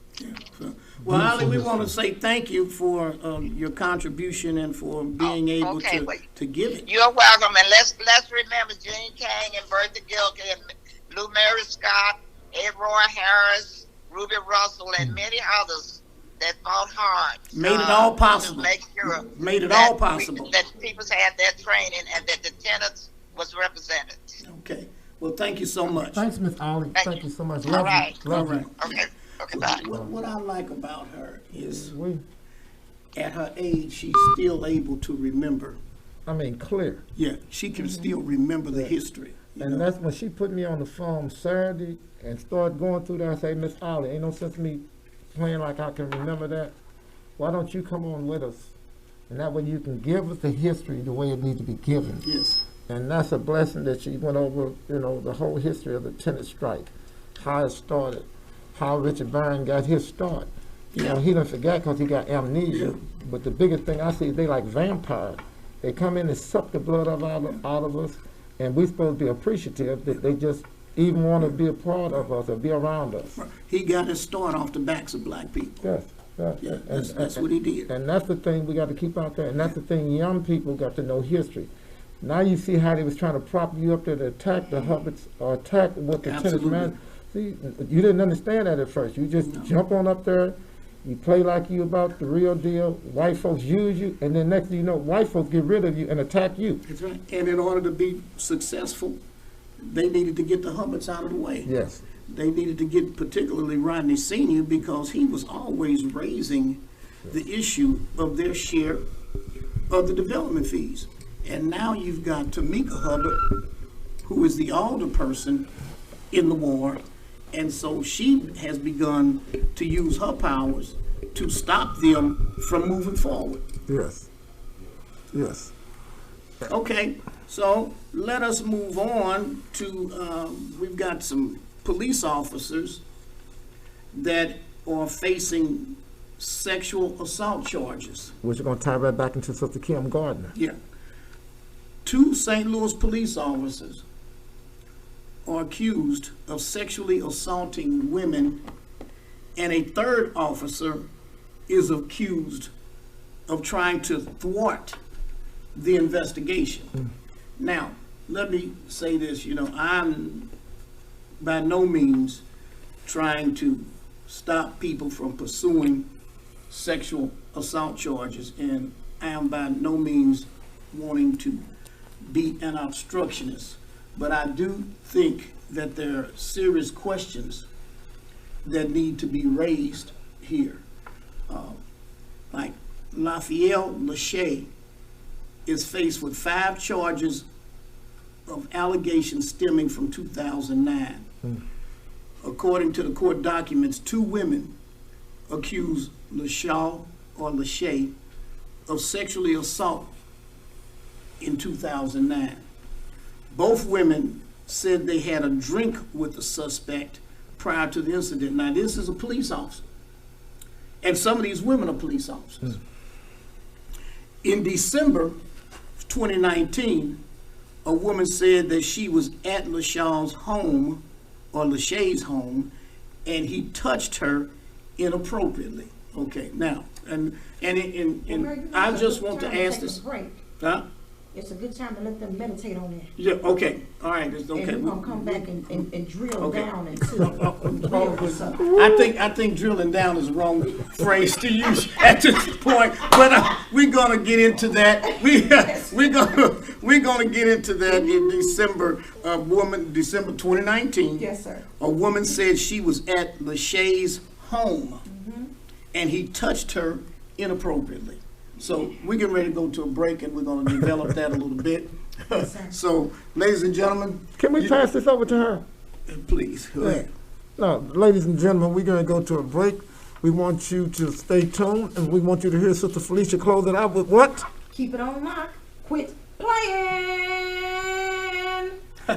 Well, Ali, we want to say thank you for your contribution and for being able to give it. You're welcome, and let's remember Jean King and Bertha Gilkey and Lou Mary Scott, Ed Roy Harris, Ruby Russell, and many others that fought hard. Made it all possible. To make sure Made it all possible. that people had their training and that the tenants was represented. Okay. Well, thank you so much. Thanks, Miss Ollie. Thank you so much. All Love right. you. Love All you. Okay, bye. What I like about her is We, at her age, she's still able to remember. I mean, clear. Yeah, she can still remember the history. you And know. that's when she put me on the phone Saturday and started going through there. I say, Miss Ollie, ain't no sense me playing like I can remember that. Why don't you come on with us? And that way you can give us the history the way it needs to be given. Yes. And that's a blessing that she went over, you know, the whole history of the tenant strike, how it started, how Richard Barron got his start. You know, he didn't forget because he got amnesia. But the biggest thing I see is they like vampires. They come in and suck the blood out of us, and we're supposed to be appreciative that they just even want to be a part of us or be around us. He got his start off the backs of black people. Yes, yes. Yeah, that's what he did. And that's the thing we got to keep out there. And that's the thing young people got to know history. Now you see how they was trying to prop you up there to attack the Hubbards or attack what the tenants Absolutely. man. See, you didn't understand that at first. You just jump on up there, you play like you about the real deal. White folks use you, and then next thing you know, white folks get rid of you and attack you. That's right. And in order to be successful, they needed to get the Hubbards out of the way. Yes. They needed to get particularly Rodney Sr. because he was always raising the issue of their share of the development fees. And now you've got Tamika Hubbard, who is the older person in the ward, and so she has begun to use her powers to stop them from moving forward. Yes. Yes. Okay, so let us move on to, we've got some police officers that are facing sexual assault charges. Which are going to tie right back into Sister Kim Gardner. Yeah. 2 St. Louis police officers are accused of sexually assaulting women, and a 3rd officer is accused of trying to thwart the investigation. Now, let me say this, you know, I'm by no means trying to stop people from pursuing sexual assault charges, and I am by no means wanting to be an obstructionist, but I do think that there are serious questions that need to be raised here. Like Raphael Lachey is faced with 5 charges of allegations stemming from 2009. According to the court documents, 2 women accused Lachey of sexually assault in 2009. Both women said they had a drink with the suspect prior to the incident. Now, this is a police officer, and some of these women are police officers. In December 2019, a woman said that she was at LaShaw's home, or Lachey's home, and he touched her inappropriately. Okay, now, and I just want to ask this. Huh? It's a good time to let them meditate on that. Yeah, okay, all right, it's okay. And we're gonna come back and drill Okay. down into real stuff. I think drilling down is the wrong phrase to use at this point, but we're gonna get into that. We're gonna get into that in December. December 2019. Yes, sir. A woman said she was at Lachey's home, and he touched her inappropriately. So we're getting ready to go to a break, and we're gonna develop that a little bit. Yes, sir. So, ladies and gentlemen, Can we pass this over to her? please go ahead. No, ladies and gentlemen, we're going to go to a break. We want you to stay tuned, and we want you to hear Sister Felicia close it out with what? Keep it on lock. Quit playing.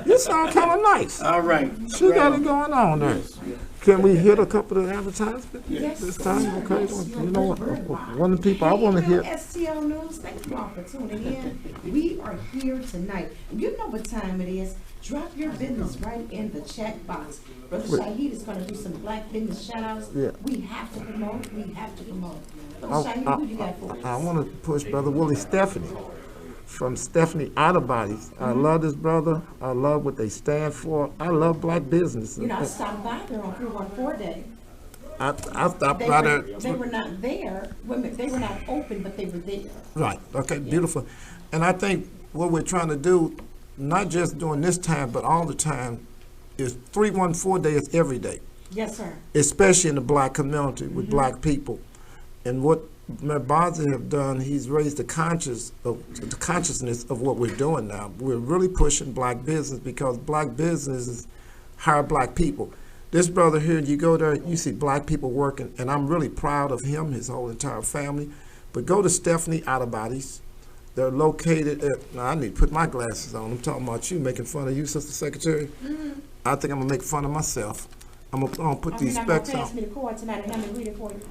You sound kind of nice. All right. She got it going on there. Can we hit a couple of advertisements Yes. this time? Okay, Yes, you know what? One of the people I want to hear. STL News, thank you all for tuning in. We are here tonight. You know what time it is. Drop your business right in the chat box. Brother Shaheed is going to do some black business shout outs. Yeah. We have to promote. We have to promote. Brother I, Shaheed, who you got for us? I want to push Brother Willie Stephanie from Stephanie Outer Bodies. I love this brother. I love what they stand for. I love black business. You know, I stopped by there on 314 Day. I stopped They by were, there. they were not there. Women, they were not open, but they were there. Right, okay, beautiful. And I think what we're trying to do, not just during this time, but all the time, is 314 Day is every day, Yes, sir. especially in the black community with black people. And what Mayor Bosley have done, he's raised the consciousness of what we're doing now. We're really pushing black business because black businesses hire black people. This brother here, you go there, you see black people working, and I'm really proud of him, his whole entire family. But go to Stephanie Outer Bodies. They're located at, now I need to put my glasses on. I'm talking about you, making fun of you, Sister Secretary. I think I'm gonna make fun of myself. I'm gonna put these You're not specs gonna pass on. me the cord tonight and have me read it for you.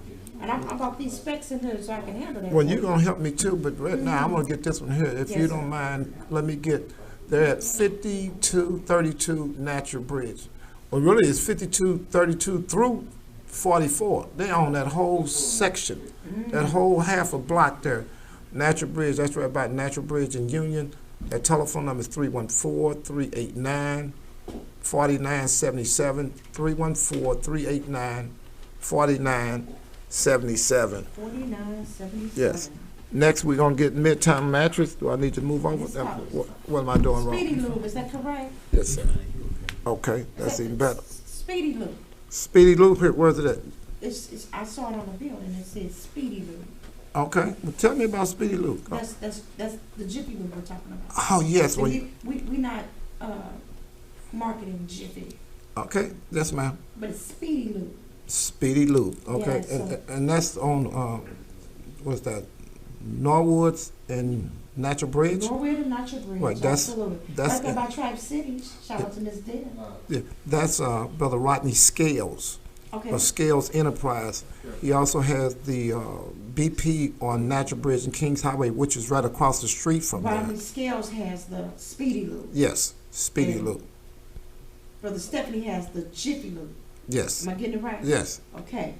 And I got these specs in here so I can handle that. Well, for you're you. gonna help me too, but right now, I'm gonna get this one here. If you Yes, don't sir. mind, let me get, they're at 5232 Natural Bridge. Well, really, it's 5232 through 44. They own that whole section, that whole half a block there. Natural Bridge, that's right about Natural Bridge and Union. That telephone number is 314-389-4977, 314-389-4977. 4977. Yes. Next, we're gonna get Midtown Mattress. Do I need to move over? What am I doing Speedy wrong? Lube, is that correct? Yes, sir. Okay, that's even better. Speedy Lube. Speedy Loop here, where's it at? It's, I saw it on the building, it says Speedy Lube. Okay, well, tell me about Speedy Loop. That's the Jiffy Lube we're talking about. Oh, yes, well, We not, marketing Jiffy, okay, yes, ma'am. but it's Speedy Lube. Speedy Loop, okay, Yeah, so- and that's on, what's that? Norwoods and Natural Bridge? Norwood and Natural Bridge, Right, that's- absolutely. that's Right there it. by Tribe City, shout out to Ms. Dale. Yeah, that's, Brother Rodney Scales. Okay, Of Scales Enterprise. He also has the BP on Natural Bridge and Kings Highway, which is right across the street from Rodney there. Scales has the Speedy Lube. Yes, Speedy And- Loop. Brother Stephanie has the Jiffy Lube. Yes, Am I getting it right? yes, Okay.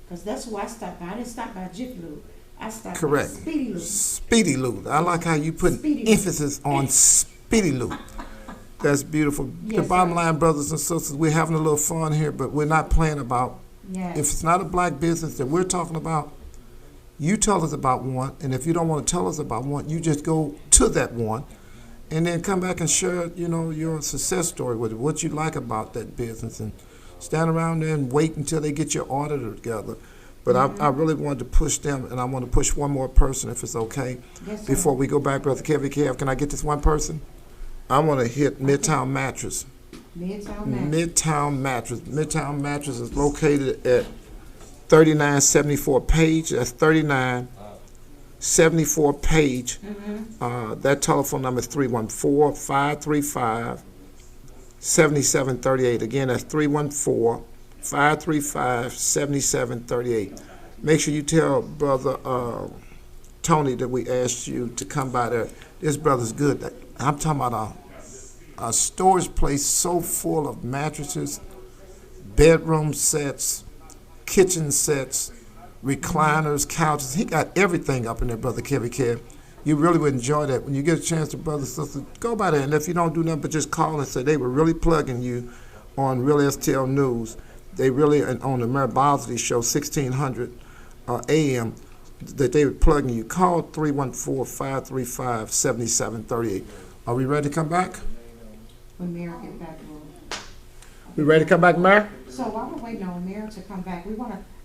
Because that's who I stopped by. I didn't stop by Jiffy Lube. I stopped correct. by Speedy Lube. Speedy Loop. I like how you put Speedy Loop. emphasis on Speedy Loop. That's beautiful. Yes, The bottom sir. line, brothers and sisters, we're having a little fun here, but we're not playing about. Yes. If it's not a black business that we're talking about, you tell us about one, and if you don't want to tell us about one, you just go to that one, and then come back and share, your success story with it, what you like about that business, and stand around there and wait until they get your auditor together. But I really wanted to push them, and I want to push one more person, if it's okay. Yes, sir. Before we go back, Brother Kev, can I get this one person? I want to hit Midtown Mattress. Midtown Mattress. Midtown Mattress. Midtown Mattress is located at 3974 Page. That's 3974 Page. That telephone number is 314-535-7738. Again, that's 314-535-7738. Make sure you tell Brother Tony that we asked you to come by there. This brother's good. I'm talking about a storage place so full of mattresses, bedroom sets, kitchen sets, recliners, couches. He got everything up in there, Brother Kevin Kev. You really would enjoy that. When you get a chance to, brother, sister, go by there. And if you don't do nothing but just call and say they were really plugging you on Realstlnews. They really, on the Mayor Bosley show, 1600 AM, that they were plugging you. Call 314-535-7738. Are we ready to come back? When Mayor get back, We ready to come back, Mayor? so while we're waiting on Mayor to come back,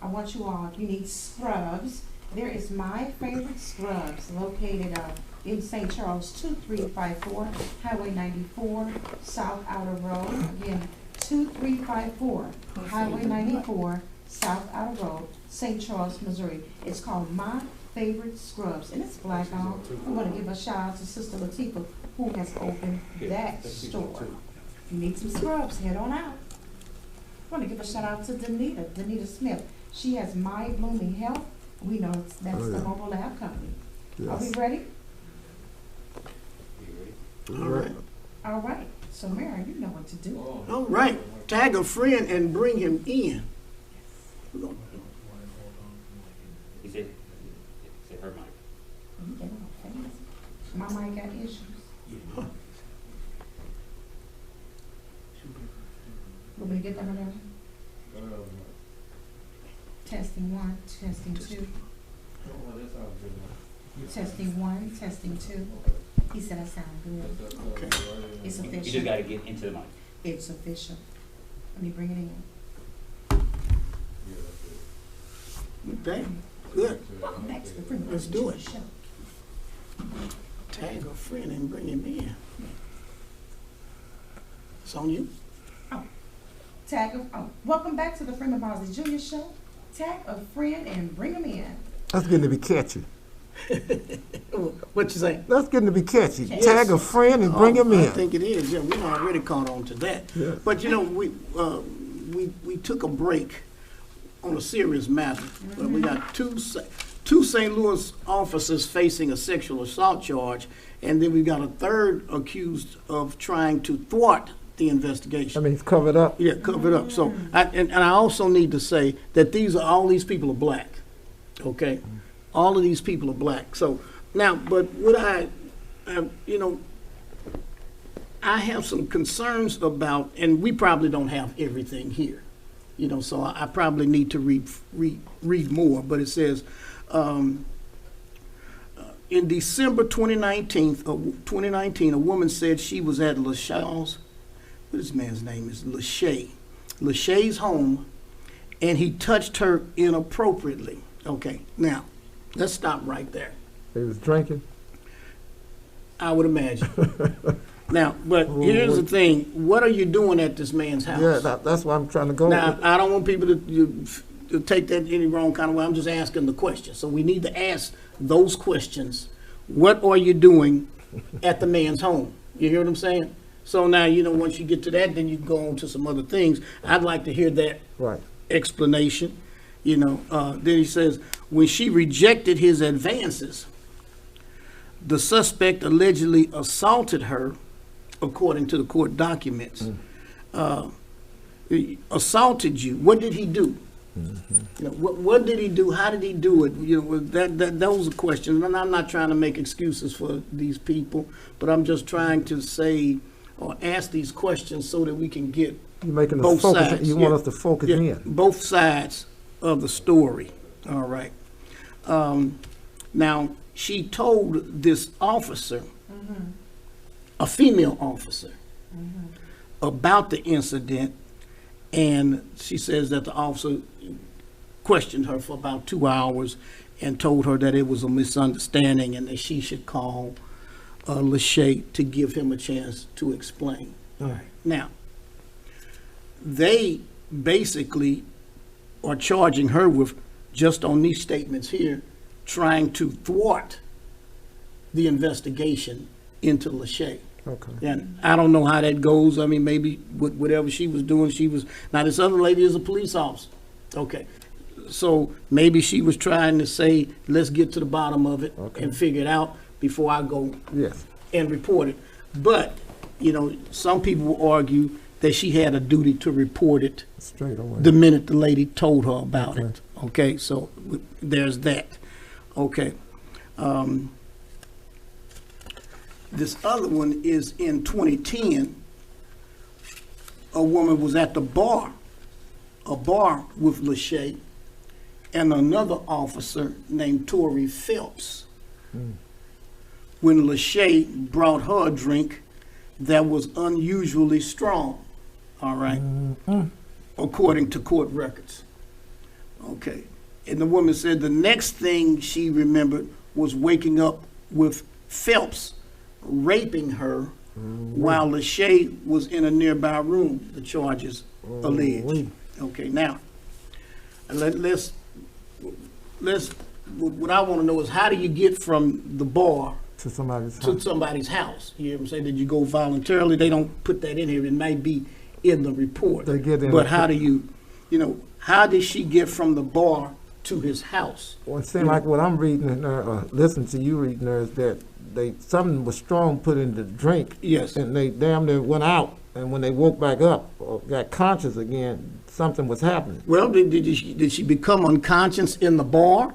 I want you all, if you need scrubs, there is My Favorite Scrubs located in St. Charles, 2354 Highway 94, South Outer Road. Again, 2354 Highway 94, South Outer Road, St. Charles, Missouri. It's called My Favorite Scrubs, and it's black owned. We want to give a shout out to Sister Latifah, who has opened that store. If you need some scrubs, head on out. I want to give a shout out to Danita Smith. She has My Blooming Health. We know that's the mobile lab company. Yes. Are we ready? All right. All right. So, Mary, you know what to do. All right. Tag a friend and bring him in. He said her mic. You get all famous. My mic got issues. Want me to get that one down? Testing 1, testing 2. Testing 1, testing 2. He said I sound good. Okay. It's You just official. gotta get into the mic. It's official. Let me bring it in. Okay, good. Welcome back to the Freeman Let's do it. Show. Tag a friend and bring him in. It's on you. Welcome back to the Freeman Bosley Jr. Show. Tag a friend and bring him in. That's getting to be catchy. What you say? That's getting to be catchy. Yes. Tag a friend and bring him I in. think it is. Yeah, we already caught on to that. Yeah. But you know, we took a break on a serious matter. We got two St. Louis officers facing a sexual assault charge, and then we got a third accused of trying to thwart the investigation. I mean, it's covered up. Yeah, covered up. So, and I also need to say that all these people are black. Okay, all of these people are black. So now, but what I have some concerns about, and we probably don't have everything here, so I probably need to read more. But it says, in December 2019, a woman said she was at LaShaw's. What this man's name is? Lachey's home, and he touched her inappropriately. Okay, now, let's stop right there. They was drinking. I would imagine. Now, but here's the thing. What are you doing at this man's house? Yeah, that's why I'm trying to go. Now, I don't want people to take that any wrong kind of way. I'm just asking the question. So we need to ask those questions. What are you doing at the man's home? You hear what I'm saying? So now, once you get to that, then you can go on to some other things. I'd like to hear that explanation. Then he says, when she rejected his advances, the suspect allegedly assaulted her, according to the court documents. He assaulted you. What did he do? What did he do? How did he do it? Those are questions. And I'm not trying to make excuses for these people, but I'm just trying to say or ask these questions so that we can get You're making us both focus. sides. You want us to focus in. Both sides of the story. All right. Now, she told this officer, a female officer, about the incident, and she says that the officer questioned her for about 2 hours and told her that it was a misunderstanding and that she should call Lachey to give him a chance to explain. All right. Now, they basically are charging her with, just on these statements here, trying to thwart the investigation into Lachey. Okay. And I don't know how that goes. I mean, maybe whatever she was doing, now this other lady is a police officer. Okay. So maybe she was trying to say, let's get to the bottom of it and figure it out before I go and report it. But, you know, some people will argue that she had a duty to report it Straight away. the minute the lady told her about it. Okay, so there's that. Okay. This other one is in 2010. A woman was at a bar with Lachey and another officer named Tori Phelps. When Lachey brought her a drink that was unusually strong, all right, according to court records. Okay. And the woman said the next thing she remembered was waking up with Phelps raping her while Lachey was in a nearby room, the charges alleged. Okay, now, let's what I want to know is how do you get from the bar To somebody's to house. somebody's house? You know what I'm saying? Did you go voluntarily? They don't put that in here. It might be in the report. They get in But the- how do you know, how did she get from the bar to his house? Well, it seems like what I'm reading in there, listening to you reading there, is that something was strong put in the drink. Yes. And they damn near went out. And when they woke back up or got conscious again, something was happening. Well, did she become unconscious in the bar,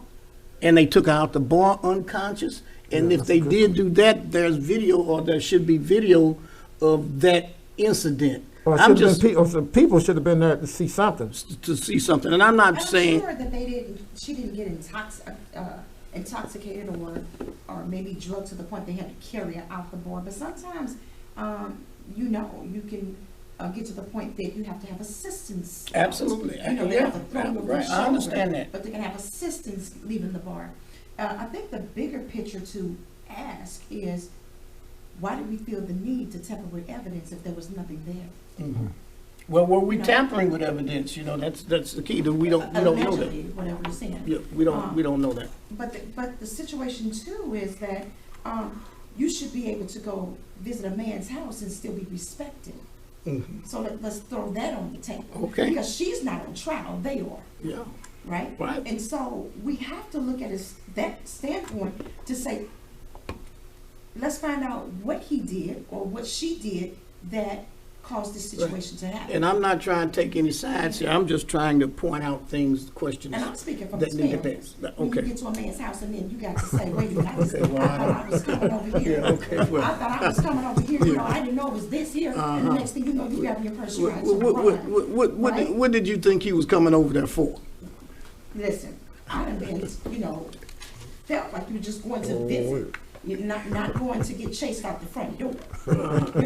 and they took her out the bar unconscious? And Yeah, if that's they a good did do that, there's video, or there should be video of that incident. Or I'm just people should have been there to see something. to see something, and I'm not I'm saying. sure that she didn't get intoxicated or maybe drugged to the point they had to carry her out the bar. But sometimes, you can get to the point that you have to have assistance. Absolutely. You know, they have to throw you over Right. the I shoulder, understand that. but they can have assistance leaving the bar. I think the bigger picture to ask is, why did we feel the need to tamper with evidence if there was nothing there? Well, were we You know. tampering with evidence? You know, that's the key. We don't know that. Allegedly, whatever you're saying. Yeah, we don't know that. But the situation too is that you should be able to go visit a man's house and still be respected. So let's throw that on the table. Okay. Because she's not on trial, they are, Yeah. right? Right. And so we have to look at that standpoint to say, let's find out what he did or what she did that caused this situation to happen. And I'm not trying to take any sides here. I'm just trying to point out things, questions. And I'm speaking from that need to be- experience. okay. When you get to a man's house and then you got to say, wait a minute, I Okay, well, thought I was coming over here. Yeah, okay, well. I thought I was coming over here, you know, I didn't know it was this here. And the next thing you know, you got in your purse, you got to run. What did you think he was coming over there for? Listen, I done been, felt like you were just going to visit. You're not going to get chased out the front door. You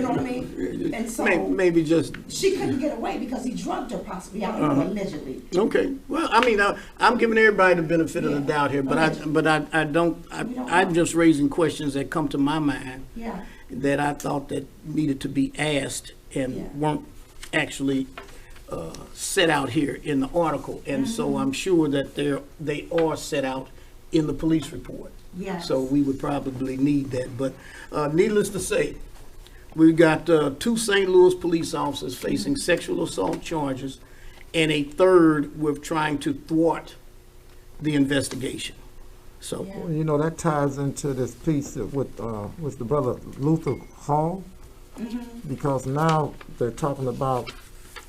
know what I mean? And so Maybe just. she couldn't get away because he drugged her possibly. I don't know, allegedly. Okay. Well, I mean, I'm giving everybody the benefit of the Yeah. doubt here, but I don't. I'm just raising questions that come to my mind Yeah. that I thought that needed to be asked and Yeah. weren't actually set out here in the article, and so I'm sure that they are set out in the police report. Yes. So we would probably need that. But needless to say, we've got 2 St. Louis police officers facing sexual assault charges, and a third with trying to thwart the investigation. So, Yeah. Well, you know, that ties into this piece with the brother Luther Hall, because now they're talking about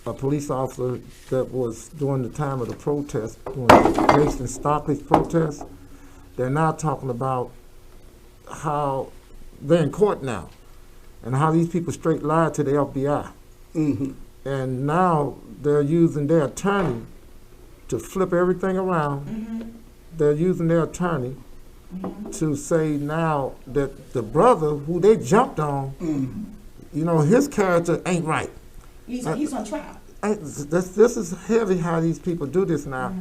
a police officer that was during the time of the protest, during Jason Stockley's protest. They're now talking about how they're in court now and how these people straight lied to the FBI. And now they're using their attorney to flip everything around. They're using their attorney to say now that the brother who they jumped on, you know, his character ain't right. He's on trial. This is heavy how these people do this now.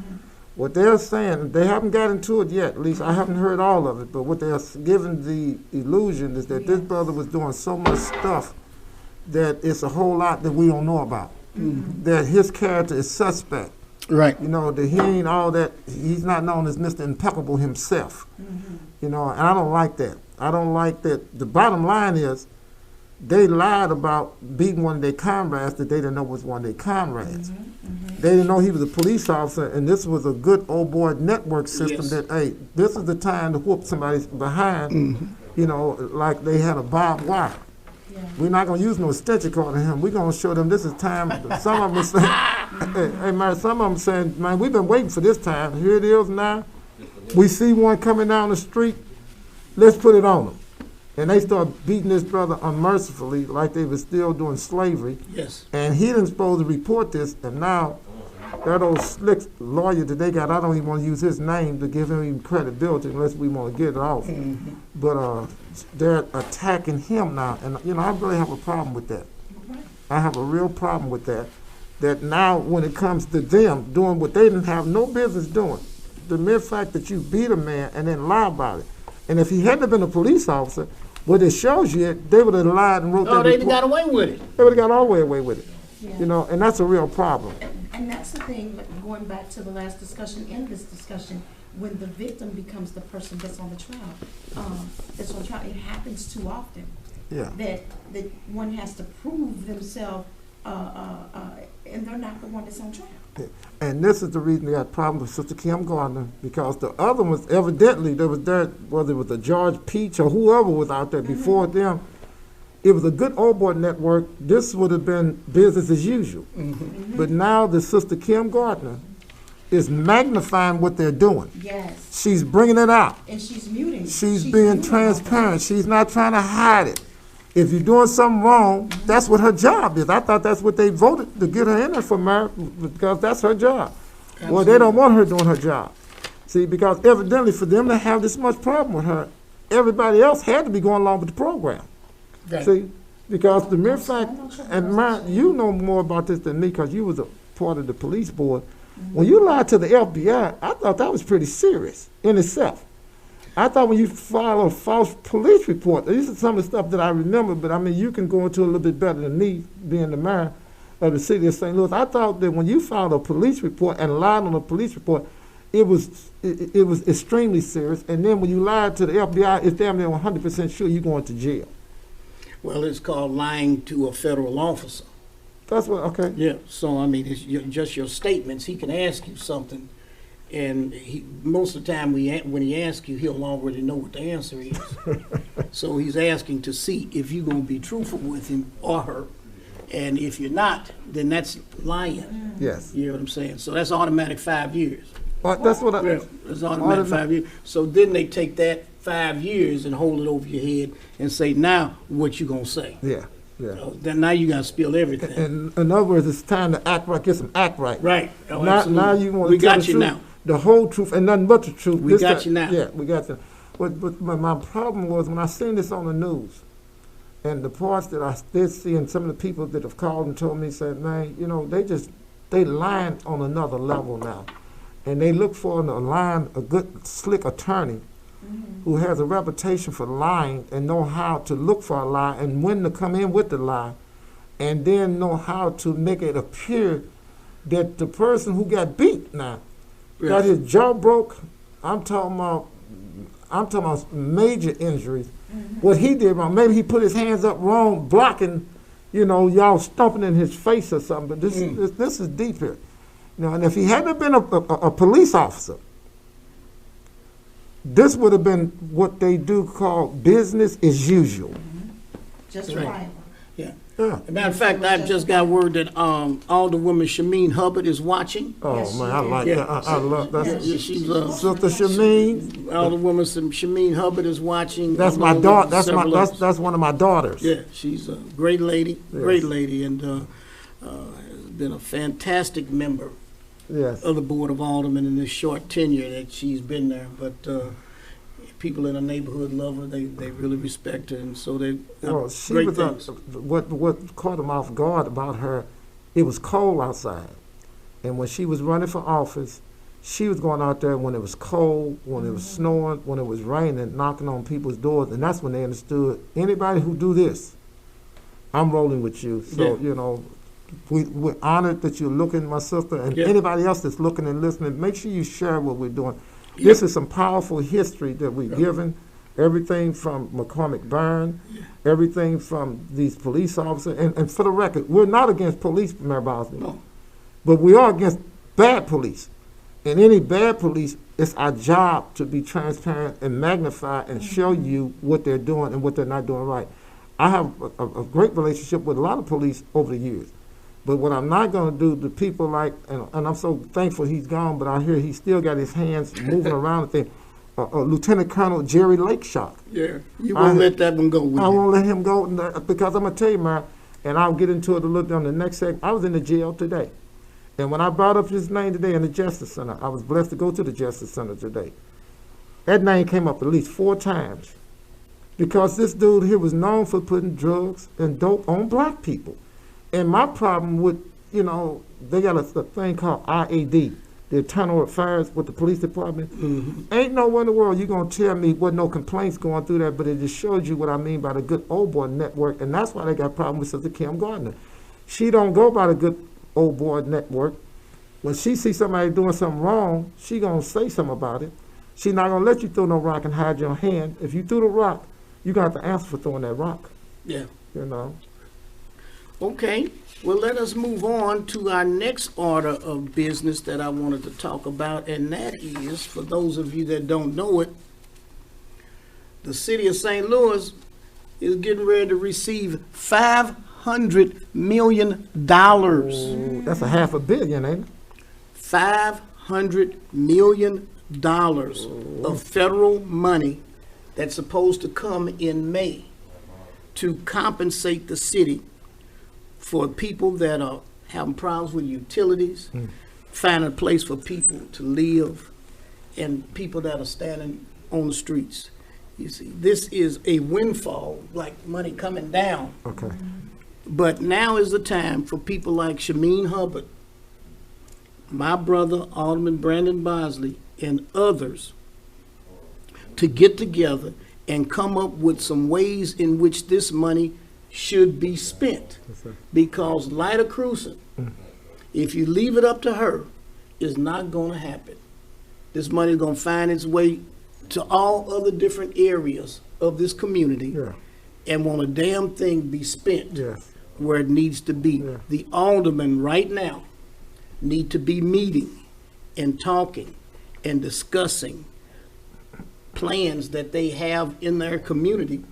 What they're saying, they haven't got into it yet, at least I haven't heard all of it, but what they're giving the illusion is that this brother was doing so much stuff that it's a whole lot that we don't know about. That his character is suspect. right. You know, that he ain't all that, he's not known as Mr. Impeccable himself. You know, and I don't like that. I don't like that. The bottom line is, they lied about beating one of their comrades that they didn't know was one of their comrades. They didn't know he was a police officer, and this was a good old boy network system Yes. that, hey, this is the time to whoop somebody's behind, you know, like they had a barbed wire. Yeah. We're not gonna use no extension cord on him. We're gonna show them this is time. Some of them are saying, hey man, some of them saying, man, we've been waiting for this time. Here it is now. We see one coming down the street. Let's put it on them. And they start beating this brother unmercifully like they were still doing slavery. Yes. And he didn't supposed to report this, and now that old slick lawyer that they got, I don't even want to use his name to give him even credibility unless we want to get it off. But they're attacking him now, and I really have a problem with that. I have a real problem with that. That now when it comes to them doing what they didn't have no business doing, the mere fact that you beat a man and then lie about it. And if he hadn't been a police officer, what it shows you, they would have lied and wrote that they report. got away with it. They would have got all the way away with it. Yeah. And that's a real problem. And that's the thing, going back to the last discussion, in this discussion, when the victim becomes the person that's on the trial, it happens too often. Yeah. That one has to prove themselves, and they're not the one that's on trial. And this is the reason they got problems with Sister Kim Gardner, because the other ones, evidently, there was there, whether it was the George Peach or whoever was out there before them, it was a good old boy network. This would have been business as usual. But now the Sister Kim Gardner is magnifying what they're doing. Yes. She's bringing it out. And she's muting. She's being transparent. She's not trying to hide it. If you're doing something wrong, that's what her job is. I thought that's what they voted to get her in there for, because that's her job. Absolutely. Well, they don't want her doing her job. See, because evidently for them to have this much problem with her, everybody else had to be going along with the program. Right. See, because the mere fact, and you know more about this than me because you was a part of the police board. When you lied to the FBI, I thought that was pretty serious in itself. I thought when you file a false police report, these are some of the stuff that I remember, but I mean, you can go into a little bit better than me, being the mayor of the city of St. Louis. I thought that when you filed a police report and lied on a police report, it was extremely serious. And then when you lied to the FBI, it's damn near 100% sure you're going to jail. Well, it's called lying to a federal officer. That's what, okay. Yeah, so I mean, it's just your statements. He can ask you something, and most of the time when he asks you, he'll already know what the answer is. So he's asking to see if you're going to be truthful with him or her. And if you're not, then that's lying. Yes. You know what I'm saying? So that's automatic 5 years. That's what Yeah, it's automatic 5 years. So then they take that 5 years and hold it over your head and say, now what you going to say? Yeah, yeah. Then now you got to spill everything. And in other words, it's time to act right, get some act right. Right. Oh, now you want to we tell got the you truth, now. the whole truth, and nothing but the truth. We got you now. Yeah, we got you. But my problem was when I seen this on the news, and the parts that I did see, and some of the people that have called and told me, said, man, they lying on another level now. And they look for a good, slick attorney who has a reputation for lying and know how to look for a lie and when to come in with the lie, and then know how to make it appear that the person who got beat now got his jaw broke. I'm talking about major injuries. What he did wrong, maybe he put his hands up wrong, blocking, y'all stomping in his face or something. But this is deep here. And if he hadn't been a police officer, this would have been what they do call business as usual. Just right. right. Yeah. Yeah. As a matter of fact, I've just got word that Alderwoman Shameen Hubbard is watching. Oh Yes, man, she I is. like that. I love that. Yeah, she's Sister Shameen. Alderwoman Shameen Hubbard is watching. That's my along daughter. with That's one of my daughters. Yeah, she's a great lady, and has been a fantastic member Yes. of the Board of Aldermen in this short tenure that she's been there. But people in the neighborhood love her. They really respect her, and so they She great was things. what caught them off guard about her. It was cold outside, and when she was running for office, she was going out there when it was cold, when it was snowing, when it was raining, knocking on people's doors, and that's when they understood anybody who do this, I'm rolling with you. So we're honored that you're looking, my sister, and anybody else that's looking and listening, make sure you share what we're doing. This is some powerful history that we've given, everything from McCormick Byrne, everything from these police officers, and for the record, we're not against police, Mayor Bosley, but we are against bad police. And any bad police, it's our job to be transparent and magnify and show you what they're doing and what they're not doing right. I have a great relationship with a lot of police over the years. But what I'm not going to do to people like, and I'm so thankful he's gone, but I hear he still got his hands moving around and things. Lieutenant Colonel Jerry Lakeshot. Yeah, you won't let that one go with I you. won't let him go because I'm going to tell you, man, and I'll get into it a little bit on the next segment. I was in the jail today. And when I brought up his name today in the Justice Center, I was blessed to go to the Justice Center today. That name came up at least 4 times. Because this dude here was known for putting drugs and dope on black people. And my problem with, you know, they got a thing called IAD, the Internal Affairs with the police department. Mm-hmm. Ain't nowhere in the world you gonna tell me what no complaints going through that, but it just shows you what I mean by the good old boy network, and that's why they got problem with Sister Kim Gardner. She don't go by the good old boy network. When she sees somebody doing something wrong, she gonna say something about it. She not gonna let you throw no rock and hide your hand. If you threw the rock, you got to answer for throwing that rock. Yeah. You know. Okay, well, let us move on to our next order of business that I wanted to talk about, and that is, for those of you that don't know it, the city of St. Louis is getting ready to receive $500 million. Ooh, that's a $500 million, ain't it? $500 million of federal money that's supposed to come in May to compensate the city for people that are having problems with utilities, finding a place for people to live, and people that are standing on the streets. You see, this is a windfall, like money coming down. Okay. But now is the time for people like Shameen Hubbard, my brother, Alderman Brandon Bosley, and others to get together and come up with some ways in which this money should be spent. Because Lyda Crewson, if you leave it up to her, is not going to happen. This money is going to find its way to all other different areas of this community, and won't a damn thing be spent where it needs to be. The aldermen right now need to be meeting and talking and discussing plans that they have in their community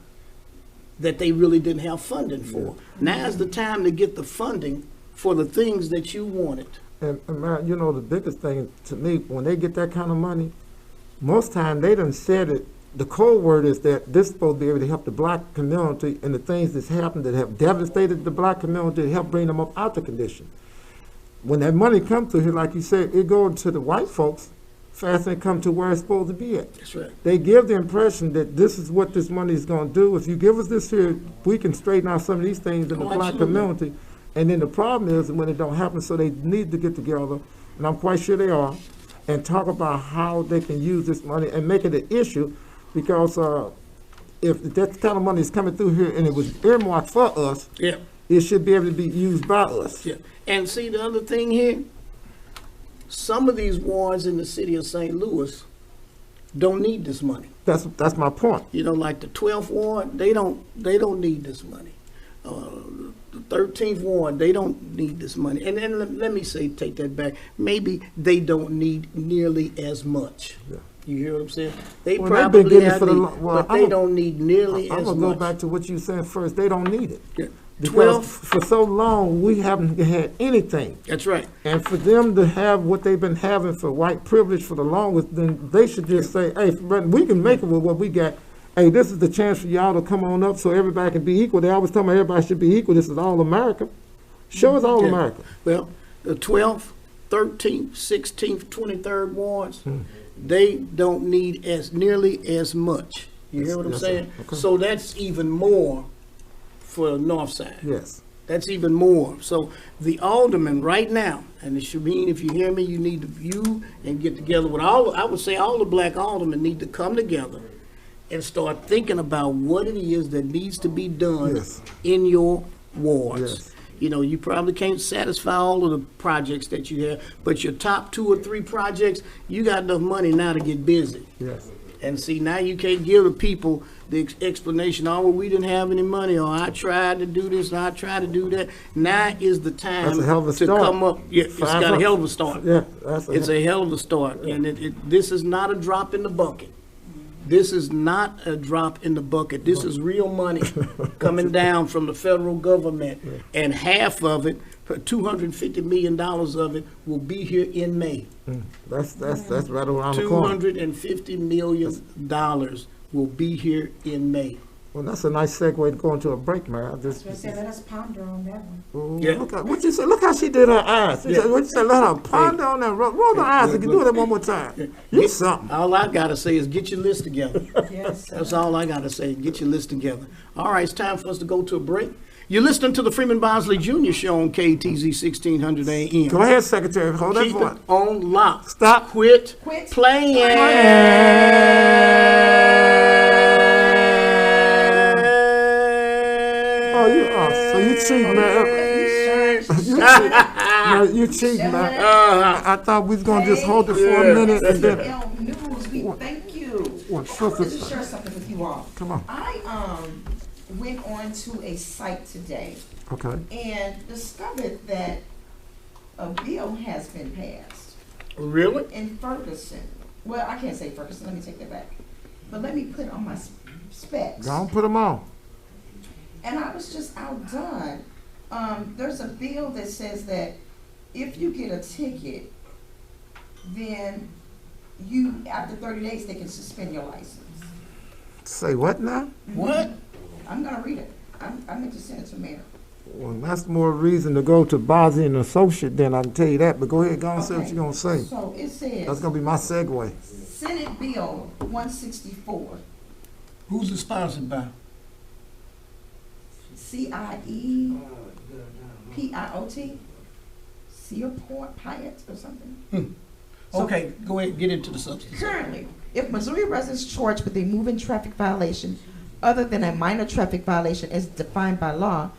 that they really didn't have funding for. Now's the time to get the funding for the things that you wanted. And man, you know, the biggest thing to me, when they get that kind of money, most time they done said it, the code word is that this is supposed to be able to help the black community and the things that's happened that have devastated the black community to help bring them up out the condition. When that money comes to here, like you said, it goes to the white folks faster than it come to where it's supposed to be at. That's right. They give the impression that this is what this money is going to do. If you give us this here, we can straighten out some of these things in the black community. And then the problem is when it don't happen, so they need to get together, and I'm quite sure they are, and talk about how they can use this money and make it an issue, because if that kind of money is coming through here and it was earmarked for us, it should be able to be used by us. Yeah. And see, the other thing here, some of these wards in the city of St. Louis don't need this money. That's my point. You know, like the 12th ward, they don't need this money. The 13th ward, they don't need this money. And then let me take that back. Maybe they don't need nearly as much. Yeah. You hear what I'm saying? They probably have but they don't need nearly as much. I'm going to go back to what you said first. They don't need it. Yeah. Because for so long, we haven't had anything. That's right. And for them to have what they've been having for white privilege for the longest, then they should just say, hey, we can make it with what we got. Hey, this is the chance for y'all to come on up so everybody can be equal. They always tell me everybody should be equal. This is all America. Show us all America. Well, the 12th, 13th, 16th, 23rd wards, they don't need nearly as much. You hear what I'm saying? Okay. So that's even more for the north side. Yes. That's even more. So the aldermen right now, and it should mean, if you hear me, you need to view and get together with I would say all the black aldermen need to come together and start thinking about what it is that needs to be done in your wards. Yes. You know, you probably can't satisfy all of the projects that you have, but your top 2 or 3 projects, you got enough money now to get busy. Yes. And see, now you can't give the people the explanation, oh, well, we didn't have any money, or I tried to do this, and I tried to do that. Now is the time to come up. Yeah, it's got a hell of a start. Yeah, it's a hell of a start. And this is not a drop in the bucket. This is not a drop in the bucket. This is real money coming down from the federal government, and half of it, $250 million of it, will be here in May. That's right around the corner. $250 million will be here in May. Well, that's a nice segue to go into a break, man. I was gonna say, let us ponder on that one. Ooh, Yeah. look at what you said. Look how she did her eyes. She Yeah. said, what you said? Let her ponder on that. Roll the eyes. You can do that one more time. You something. All I gotta say is get your list together. Yes. That's all I gotta say. Get your list together. All right, it's time for us to go to a break. You're listening to the Freeman Bosley Jr. Show on KTZ 1600 AM. Go ahead, Secretary. Hold that Keep voice. it on lock. Stop. Quit playing. Oh, you are. So you cheat, man. You cheat, man. I thought we was going to just hold it for a minute and then. News, we thank you. What, Let's sister? just share something with you all. Come on. I went on to a site today Okay. and discovered that a bill has been passed Really? in Ferguson. Well, I can't say Ferguson, let me take that back. But let me put on my specs. Go on, put them on. And I was just outdone. There's a bill that says that if you get a ticket, then you, after 30 days, they can suspend your license. Say what now? What? I'm gonna read it. I meant to send it to Mayor. Well, that's more reason to go to Bosley and Associate then, I can tell you that. But go ahead, go on and say what Okay. you're going to say. So it says. That's going to be my segue. Senate Bill 164, Who's it sponsored by? CIEPIOT, Seaport Piot or something. So- Okay, go ahead, get into the substance. Currently, if Missouri residents charged with a moving traffic violation other than a minor traffic violation as defined by law,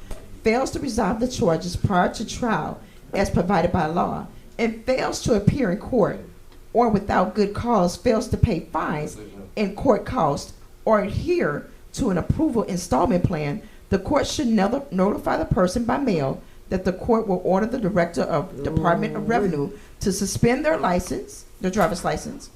fails to resolve the charges prior to trial as provided by law, and fails to appear in court, or without good cause fails to pay fines and court costs, or adhere to an approval installment plan, the court should notify the person by mail that the court will order the director of Department of Revenue to suspend their license, their driver's license,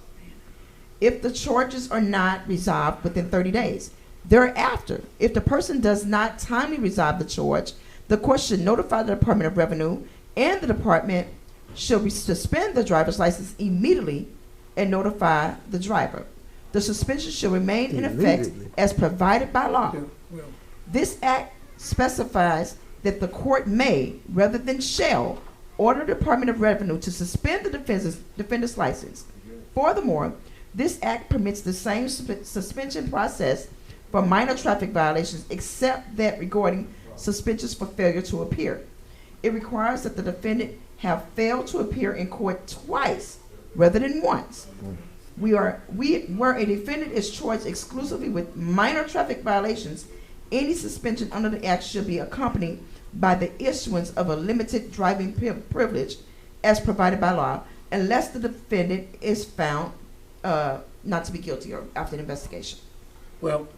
if the charges are not resolved within 30 days. Thereafter, if the person does not timely resolve the charge, the court should notify the Department of Revenue, and the department should suspend the driver's license immediately and notify the driver. The suspension should remain in effect Immediately. as provided by law. Well, This act specifies that the court may, rather than shall, order the Department of Revenue to suspend the defendant's license. Furthermore, this act permits the same suspension process for minor traffic violations, except that regarding suspensions for failure to appear. It requires that the defendant have failed to appear in court twice rather than once. Where a defendant is charged exclusively with minor traffic violations, any suspension under the act should be accompanied by the issuance of a limited driving privilege as provided by law, unless the defendant is found not to be guilty or after an investigation. Well,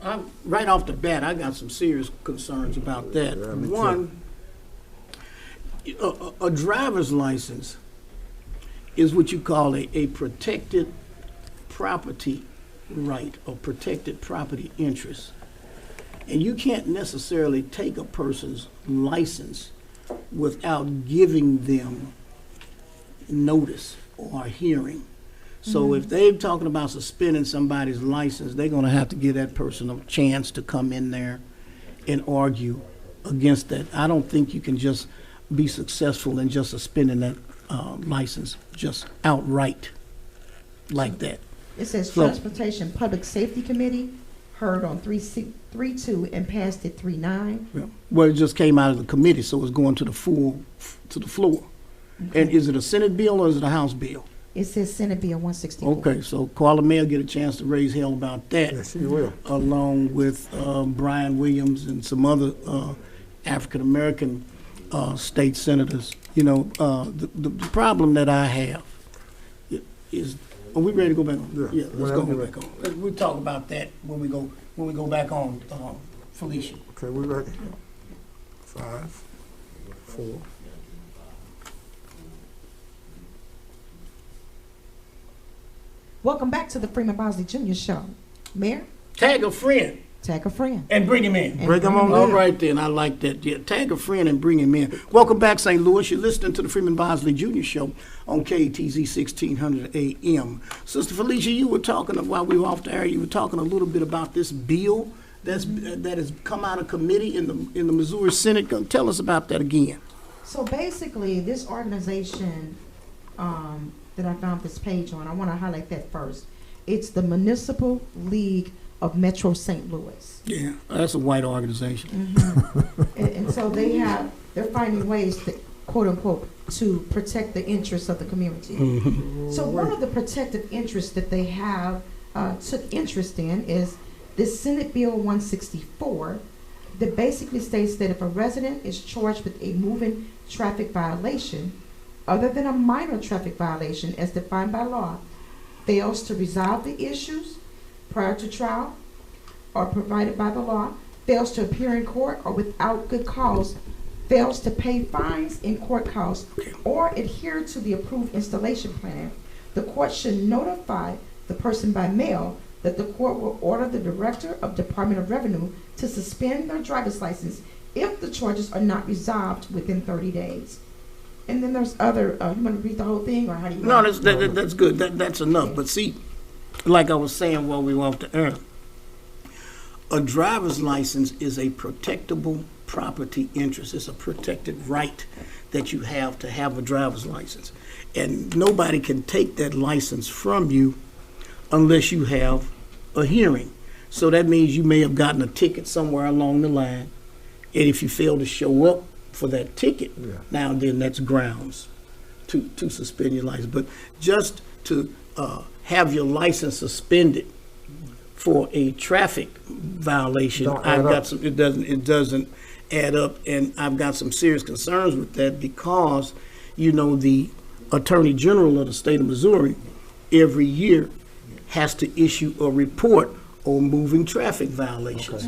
right off the bat, I got some serious concerns about that. Yeah, me too. One, a driver's license is what you call a protected property right or protected property interest. And you can't necessarily take a person's license without giving them notice or a hearing. So if they're talking about suspending somebody's license, they're gonna have to give that person a chance to come in there and argue against that. I don't think you can just be successful in just suspending that license just outright like that. It says So- Transportation Public Safety Committee heard on 3-2 and passed it 3-9. Well, it just came out of the committee, so it's going to the floor. And is it a Senate bill or is it a House bill? It says Senate Bill 164. Okay, so Carla May will get a chance to raise hell about that. Yes, you will. Along with Brian Williams and some other African-American state senators. You know, the problem that I have is, are we ready to go back on? Yeah, Let's go whenever back on. We'll talk about that when we go back on, Felicia. Okay, we ready? 5, 4. Welcome back to the Freeman Bosley Jr. Show. Mayor, Tag a friend tag a friend. and bring him in. Bring 'em on All in. right then, I like that. Yeah, tag a friend and bring him in. Welcome back, St. Louis. You're listening to the Freeman Bosley Jr. Show on KTZ 1600 AM. Sister Felicia, you were talking, while we were off the air, you were talking a little bit about this bill that has come out of committee in the Missouri Senate. Tell us about that again. So basically, this organization that I found this page on, I want to highlight that first. It's the Municipal League of Metro St. Louis. Yeah, that's a white organization. And so they're finding ways to, quote unquote, to protect the interests of the community. So one of the protective interests that they have took interest in is this Senate Bill 164 that basically states that if a resident is charged with a moving traffic violation, other than a minor traffic violation as defined by law, fails to resolve the issues prior to trial or provided by the law, fails to appear in court or without good cause, fails to pay fines in court costs, or adhere to the approved installation plan, the court should notify the person by mail that the court will order the Director of Department of Revenue to suspend their driver's license if the charges are not resolved within 30 days. And then there's other, you want to read the whole thing, or how do you? No, that's good. That's enough. But see, like I was saying while we were off the air, a driver's license is a protectable property interest. It's a protected right that you have to have a driver's license. And nobody can take that license from you unless you have a hearing. So that means you may have gotten a ticket somewhere along the line, and if you fail to show up for that ticket, now and then that's grounds to suspend your license. But just to have your license suspended for a traffic violation, it doesn't add up, and I've got some serious concerns with that because, you know, the Attorney General of the state of Missouri every year has to issue a report on moving traffic violations.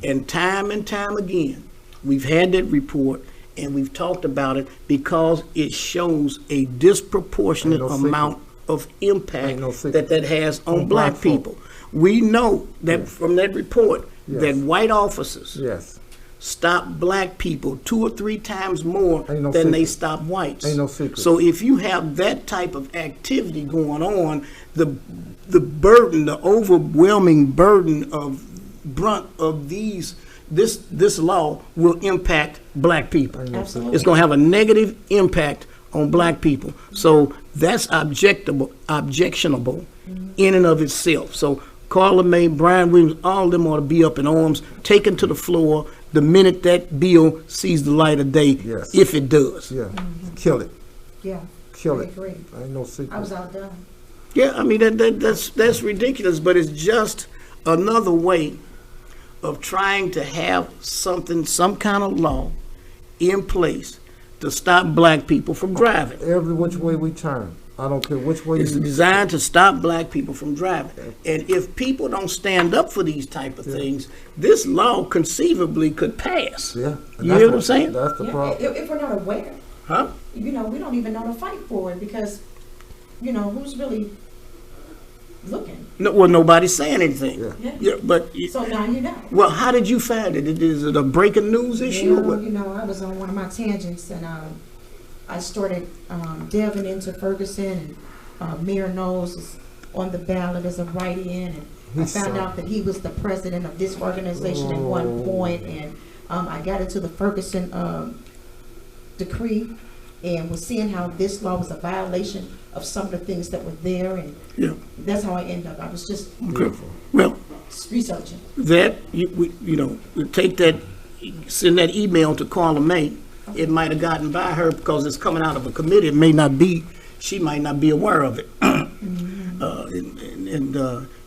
And time again, we've had that report and we've talked about it because it shows a disproportionate amount of impact that has on black people. We know that from that report that white officers stop black people 2 or 3 times more than they stop whites. Ain't no secret. So if you have that type of activity going on, the burden, the overwhelming burden of brunt of this law will impact black people. Absolutely. It's going to have a negative impact on black people. So that's objectionable in and of itself. So Carla May, Brian Williams, all of them ought to be up in arms, taken to the floor the minute that bill sees the light of day, if it does. Kill it. Yeah. Kill I it. agree. Ain't no secret. I was outdone. Yeah, I mean, that's ridiculous, but it's just another way of trying to have some kind of law in place to stop black people from driving. Every which way we turn. I don't care which way It's designed to stop black people from driving. And if people don't stand up for these type of things, this law conceivably could pass. You hear what I'm saying? That's the problem. If we're not aware, you know, we don't even know to fight for it because, you know, who's really looking? No, well, nobody's saying anything. But So now you know. Well, how did you find it? Is it a breaking news issue? or what? You know, I was on one of my tangents and I started delving into Ferguson, and Mayor Knowles is on the ballot as a write-in, and I found out that he was the president of this organization at one point, and I got into the Ferguson decree and was seeing how this law was a violation of some of the things that were there, and that's how I ended up. I was just well researching. That you know, take that, send that email to Carla May. It might have gotten by her because it's coming out of a committee. It may not be. She might not be aware of it.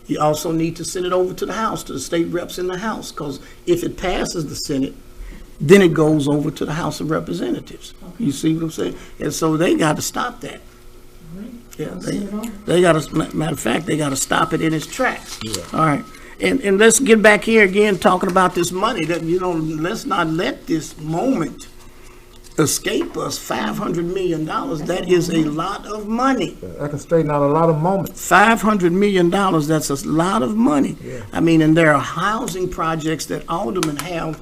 You also need to send it over to the House, to the state reps in the House, because if it passes the Senate, then it goes over to the House of Representatives. You see what I'm saying? And so they got to stop that. They got to. Matter of fact, they got to stop it in its tracks. All right. And let's get back here again talking about this money. That, you know, let's not let this moment escape us $500 million. That is a lot of money. That can straighten out a lot of moments. $500 million, that's a lot of money. Yeah. I mean, and there are housing projects that aldermen have,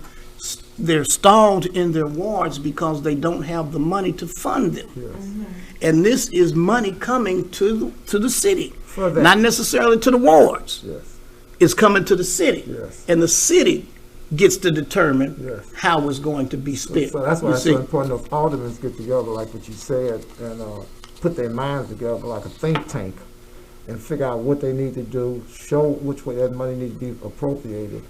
they're stalled in their wards because they don't have the money to fund them. Yes. And this is money coming to the city, For that. not necessarily to the wards. Yes. It's coming to the city. Yes. And the city gets to determine Yes. how it's going to be spent. So that's why You it's see? so important those aldermen get together, like what you said, and put their minds together like a think tank and figure out what they need to do, show which way that money needs to be appropriated,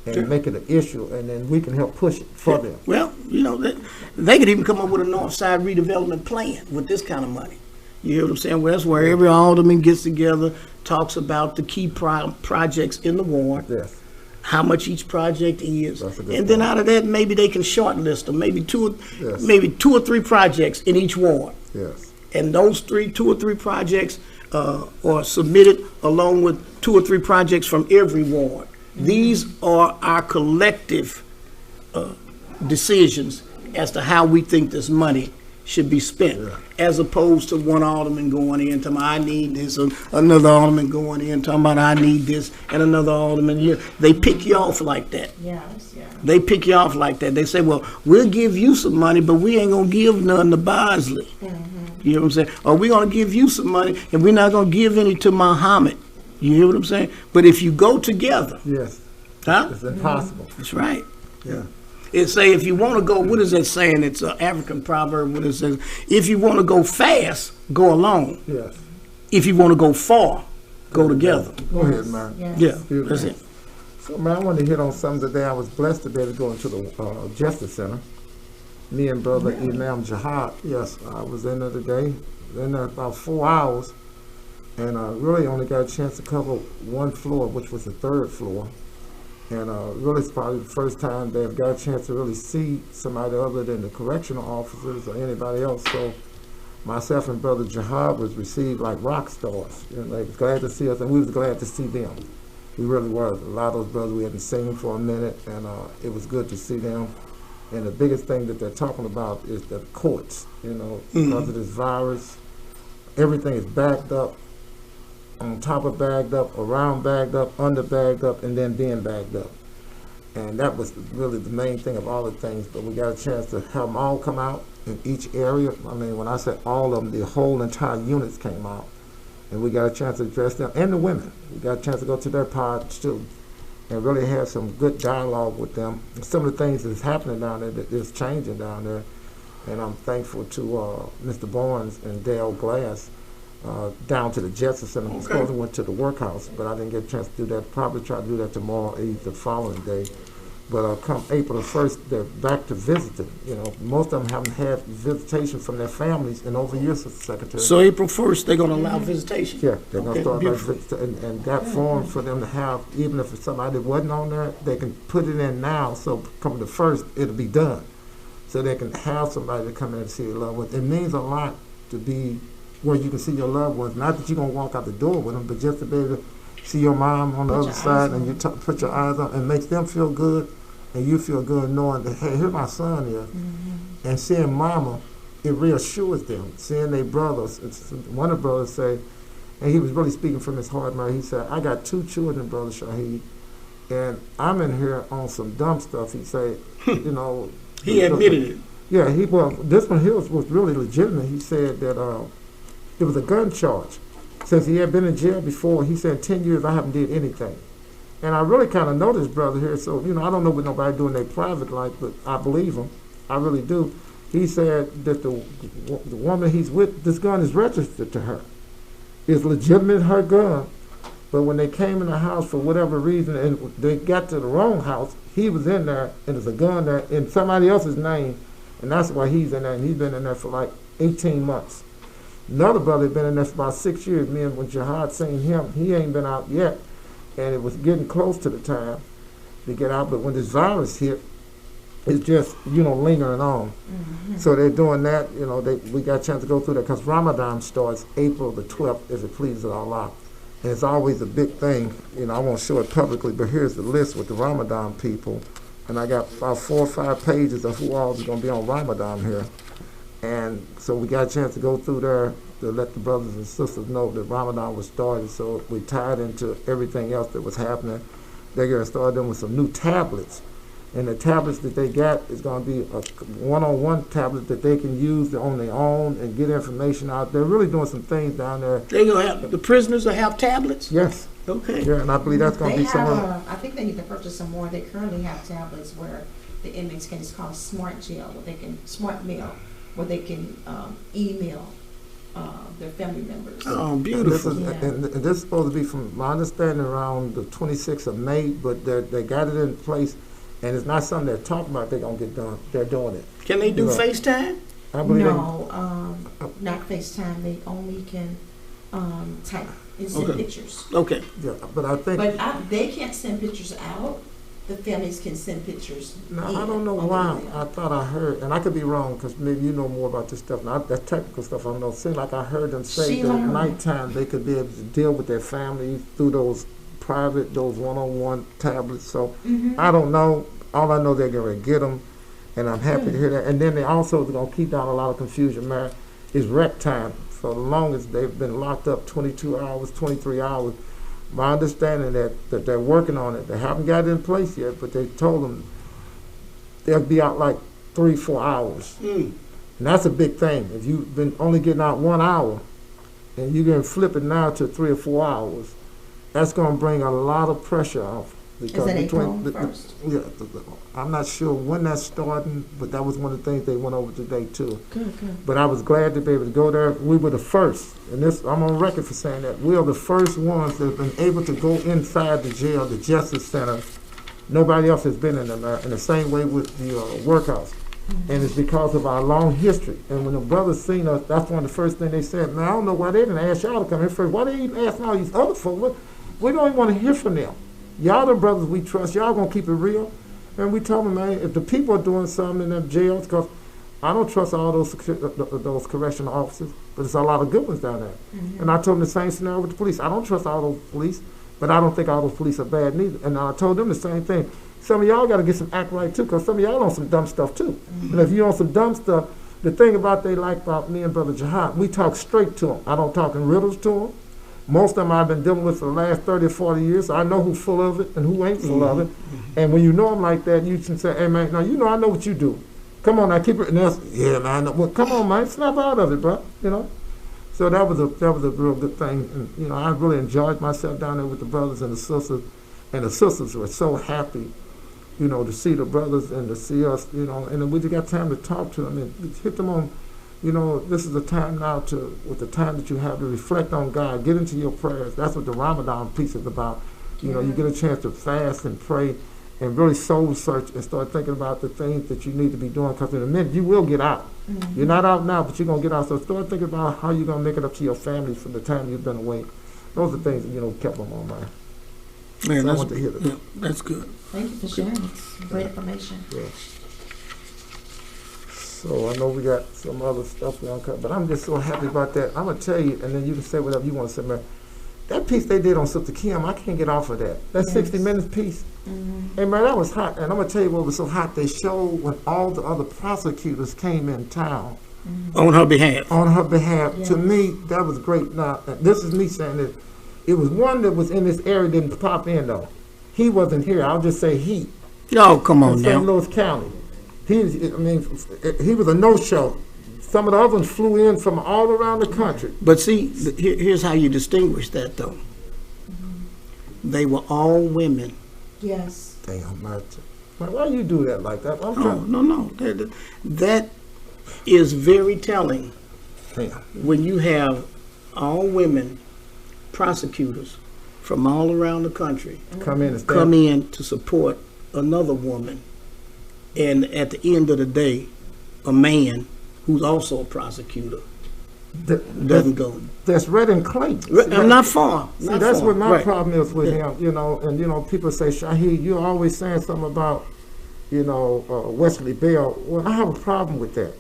and Sure. make it an issue, and then we can help push it for them. Well, you know, they could even come up with a north side redevelopment plan with this kind of money. You hear what I'm saying? Well, that's where every alderman gets together, talks about the key projects in the ward, Yes. how much each project is, That's a good and then point. out of that, maybe they can shortlist them, maybe two Yes. or three projects in each ward. Yes. And those two or three projects are submitted along with 2 or 3 projects from every ward. These are our collective decisions as to how we think this money should be spent, as opposed to one alderman going in talking about, I need this, and another alderman going in talking about, I need this, and another alderman here. They pick you off like that. Yes, yeah. They pick you off like that. They say, well, we'll give you some money, but we ain't gonna give none to Bosley. You know what I'm saying? Or we're gonna give you some money, and we're not gonna give any to Muhammad. You hear what I'm saying? But if you go together, Yes. huh? It's impossible. That's right. Yeah. It say if you want to go, what is that saying? It's an African proverb. What it says, if you want to go fast, go alone. Yes. If you want to go far, go together. Go ahead, man. Yes. Yeah, Beautiful. that's it. So, man, I wanted to hit on something today. I was blessed to be able to go into the Justice Center. Me and Brother Imam Jihad, yes, I was in there today. In there about 4 hours, and really only got a chance to cover one floor, which was the 3rd floor. And really, it's probably the first time they've got a chance to really see somebody other than the correctional officers or anybody else. So, myself and Brother Jihad was received like rock stars. You know, they was glad to see us, and we was glad to see them. We really was. A lot of those brothers we hadn't seen them for a minute, and it was good to see them. And the biggest thing that they're talking about is the courts. You know, because of this virus, everything is backed up, on top of bagged up, around bagged up, under bagged up, and then being bagged up. And that was really the main thing of all the things. But we got a chance to have them all come out in each area. I mean, when I say all of them, the whole entire units came out. And we got a chance to address them, and the women. We got a chance to go to their pods too, and really have some good dialogue with them. And some of the things that's happening down there, that is changing down there. And I'm thankful to Mr. Barnes and Dale Glass, down to the Justice Center. I was supposed to went to the workhouse, but I didn't get a chance to do that. Probably try to do that tomorrow, the following day. But come April the 1st, they're back to visiting. You know, most of them haven't had visitation from their families in over a year, Sister Secretary. So April 1st, they're gonna allow visitation. Yeah, they're gonna Okay, start beautiful. like, and that form for them to have, even if it's somebody that wasn't on there, they can put it in now. So coming the 1st, it'll be done. So they can have somebody to come in and see their loved ones. It means a lot to be where you can see your loved ones. Not that you're gonna walk out the door with them, but just to be able to see your mom on the other side, and you put your eyes on, and makes them feel good, and you feel good knowing that, hey, here my son is. And seeing mama, it reassures them. Seeing their brothers, one of the brothers say, and he was really speaking from his heart, man. He said, I got 2 children, Brother Shaheed, and I'm in here on some dumb stuff. He said, you know. He admitted it. Yeah, this one here was really legitimate. He said that it was a gun charge. Since he had been in jail before, he said 10 years I haven't did anything. And I really kind of know this brother here, so, you know, I don't know what nobody do in their private life, but I believe him. I really do. He said that the woman he's with, this gun is registered to her. It's legitimate her gun, but when they came in the house for whatever reason, and they got to the wrong house, he was in there, and there's a gun there in somebody else's name, and that's why he's in there, and he's been in there for like 18 months. Another brother had been in there for about 6 years. Me and when Jihad seen him, he ain't been out yet, and it was getting close to the time to get out, but when this virus hit, it's just, you know, lingering on. So they're doing that, you know, we got a chance to go through that, because Ramadan starts April the 12th, if it pleases Allah. And it's always a big thing. You know, I won't show it publicly, but here's the list with the Ramadan people. and I got about 4 or 5 pages of who all is going to be on Ramadan here. And so we got a chance to go through there to let the brothers and sisters know that Ramadan was started. So we tied into everything else that was happening. They're going to start them with some new tablets. And the tablets that they got is going to be a one-on-one tablet that they can use on their own and get information out. They're really doing some things down there. They gonna have, the prisoners will have tablets? Yes. Okay. Yeah, and I believe that's going to be They somewhere. have, I think they need to purchase some more. They currently have tablets where the inmates can, it's called Smart Jail, where they can, Smart Mail, where they can email their family members. Oh, And beautiful. and this is supposed to be, from my understanding, around the 26th of May, but they got it in place, and it's not something they're talking about they're going to get done. They're doing it. Can they do Yeah. FaceTime? I believe No, not FaceTime. They only can type and send Okay. pictures. Okay. yeah, but I think, But they can't send pictures out. The families can send pictures now, in I don't know on the why, email. I thought I heard, and I could be wrong, because maybe you know more about this stuff, now that technical stuff I don't know. It seemed like I heard them say Sheila. that at nighttime they could be able to deal with their families through those private, those one-on-one tablets, so Mhm. I don't know. All I know, they're going to get them, and I'm happy to hear that. And then they also going to keep down a lot of confusion, man, is rec time. For the longest, they've been locked up 22 hours, 23 hours. My understanding that they're working on it. They haven't got it in place yet, but they told them they'll be out like 3-4 hours. Mm. And that's a big thing. If you've been only getting out 1 hour, and you're going to flip it now to 3 or 4 hours, that's going to bring a lot of pressure off. Is that April first? Yeah, I'm not sure when that's starting, but that was one of the things they went over today too. Good, good. But I was glad to be able to go there. We were the first, and this I'm on record for saying that we are the first ones that have been able to go inside the jail, the Justice Center. Nobody else has been in there, in the same way with the workhouse. And it's because of our long history. And when the brothers seen us, that's one of the first things they said, man, I don't know why they didn't ask y'all to come here first. Why they even asking all these other folks? We don't even want to hear from them. Y'all the brothers we trust. Y'all gonna keep it real. And we told them, man, if the people are doing something in them jails, because I don't trust all those correctional officers, but there's a lot of good ones down there. And I told them the same scenario with the police. I don't trust all those police, but I don't think all those police are bad neither. And I told them the same thing. Some of y'all got to get some act right too, because some of y'all on some dumb stuff too. And if you on some dumb stuff, the thing about they like about me and Brother Jihad, we talk straight to them. I don't talk in riddles to them. Most of them I've been dealing with for the last 30 or 40 years, so I know who's full of it and who ain't full of it. And when you know them like that, you can say, hey, man, now you know I know what you do. Come on, now keep it. And they'll say, yeah, man, I know. Well, come on, man, snap out of it, bro, you know. So that was a real good thing. And, you know, I really enjoyed myself down there with the brothers and the sisters. And the sisters were so happy, you know, to see the brothers and to see us, you know. And then we just got time to talk to them and hit them on, you know, this is the time now with the time that you have to reflect on God, get into your prayers. That's what the Ramadan piece is about. You know, you get a chance to fast and pray and really soul search and start thinking about the things that you need to be doing, because in a minute you will get out. You're not out now, but you're going to get out. So start thinking about how you're going to make it up to your family from the time you've been away. Those are things that, you know, kept on my mind. Man, So I that's, want to hear that. yeah, that's good. Thank you for sharing. It's great information. Yeah. So I know we got some other stuff we uncut, but I'm just so happy about that. I'm going to tell you, and then you can say whatever you want to say, man. That piece they did on Sister Kim, I can't get off of that. That 60 Minutes piece. Hey, man, that was hot. And I'm going to tell you what was so hot. They showed when all the other prosecutors came in town On her behalf. on her behalf. Yes. To me, that was great. Now, this is me saying that it was one that was in this area didn't pop in, though. He wasn't here. I'll just say he. Oh, come In on St. now. Louis County. He was a no-show. Some of the others flew in from all around the country. But see, here's how you distinguish that, though. They were all women. Yes. Damn, man, why you do that like that? I'm Oh, trying. no. That is very telling Damn. when you have all women prosecutors from all around the country Come in and stand. come in to support another woman, and at the end of the day, a man who's also a prosecutor doesn't go. That's red and clay. I'm not far. See, Not that's far. what my Right. problem is with Yeah. him, you know. And, you know, people say, Shaheed, you're always saying something about, you know, Wesley Bell. Well, I have a problem with that.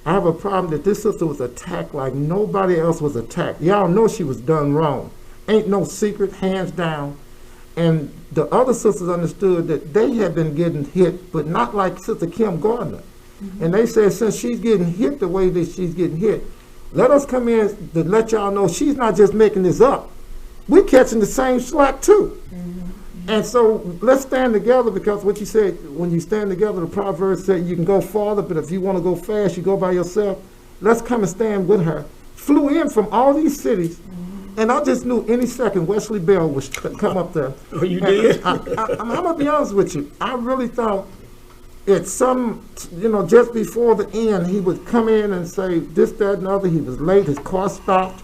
I have a problem that this sister was attacked like nobody else was attacked. Y'all know she was done wrong. Ain't no secret, hands down. And the other sisters understood that they had been getting hit, but not like Sister Kim Gardner. And they said, since she's getting hit the way that she's getting hit, let us come in to let y'all know she's not just making this up. We're catching the same slack too. And so let's stand together, because what you said, when you stand together, the Proverbs say you can go farther, but if you want to go fast, you go by yourself. Let's come and stand with her. Flew in from all these cities, and I just knew any second Wesley Bell would come up there. Oh, you did? I'm going to be honest with you. I really thought at some, just before the end, he would come in and say this, that, and other. He was late, his car stopped,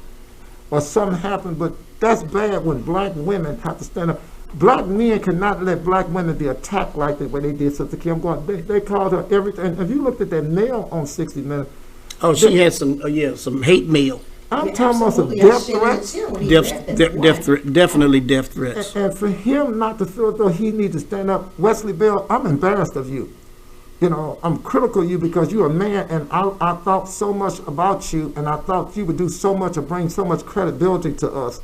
or something happened. But that's bad when black women have to stand up. Black men cannot let black women be attacked like the way they did Sister Kim Gardner. They called her everything. And if you looked at that mail on 60 Minutes, Oh, she had some hate mail. I'm talking about some Absolutely. death I shared threats. it too when he read that. Death threat, definitely death threats. And for him not to feel though he needs to stand up, Wesley Bell, I'm embarrassed of you. I'm critical of you because you're a man, and I thought so much about you, and I thought you would do so much or bring so much credibility to us.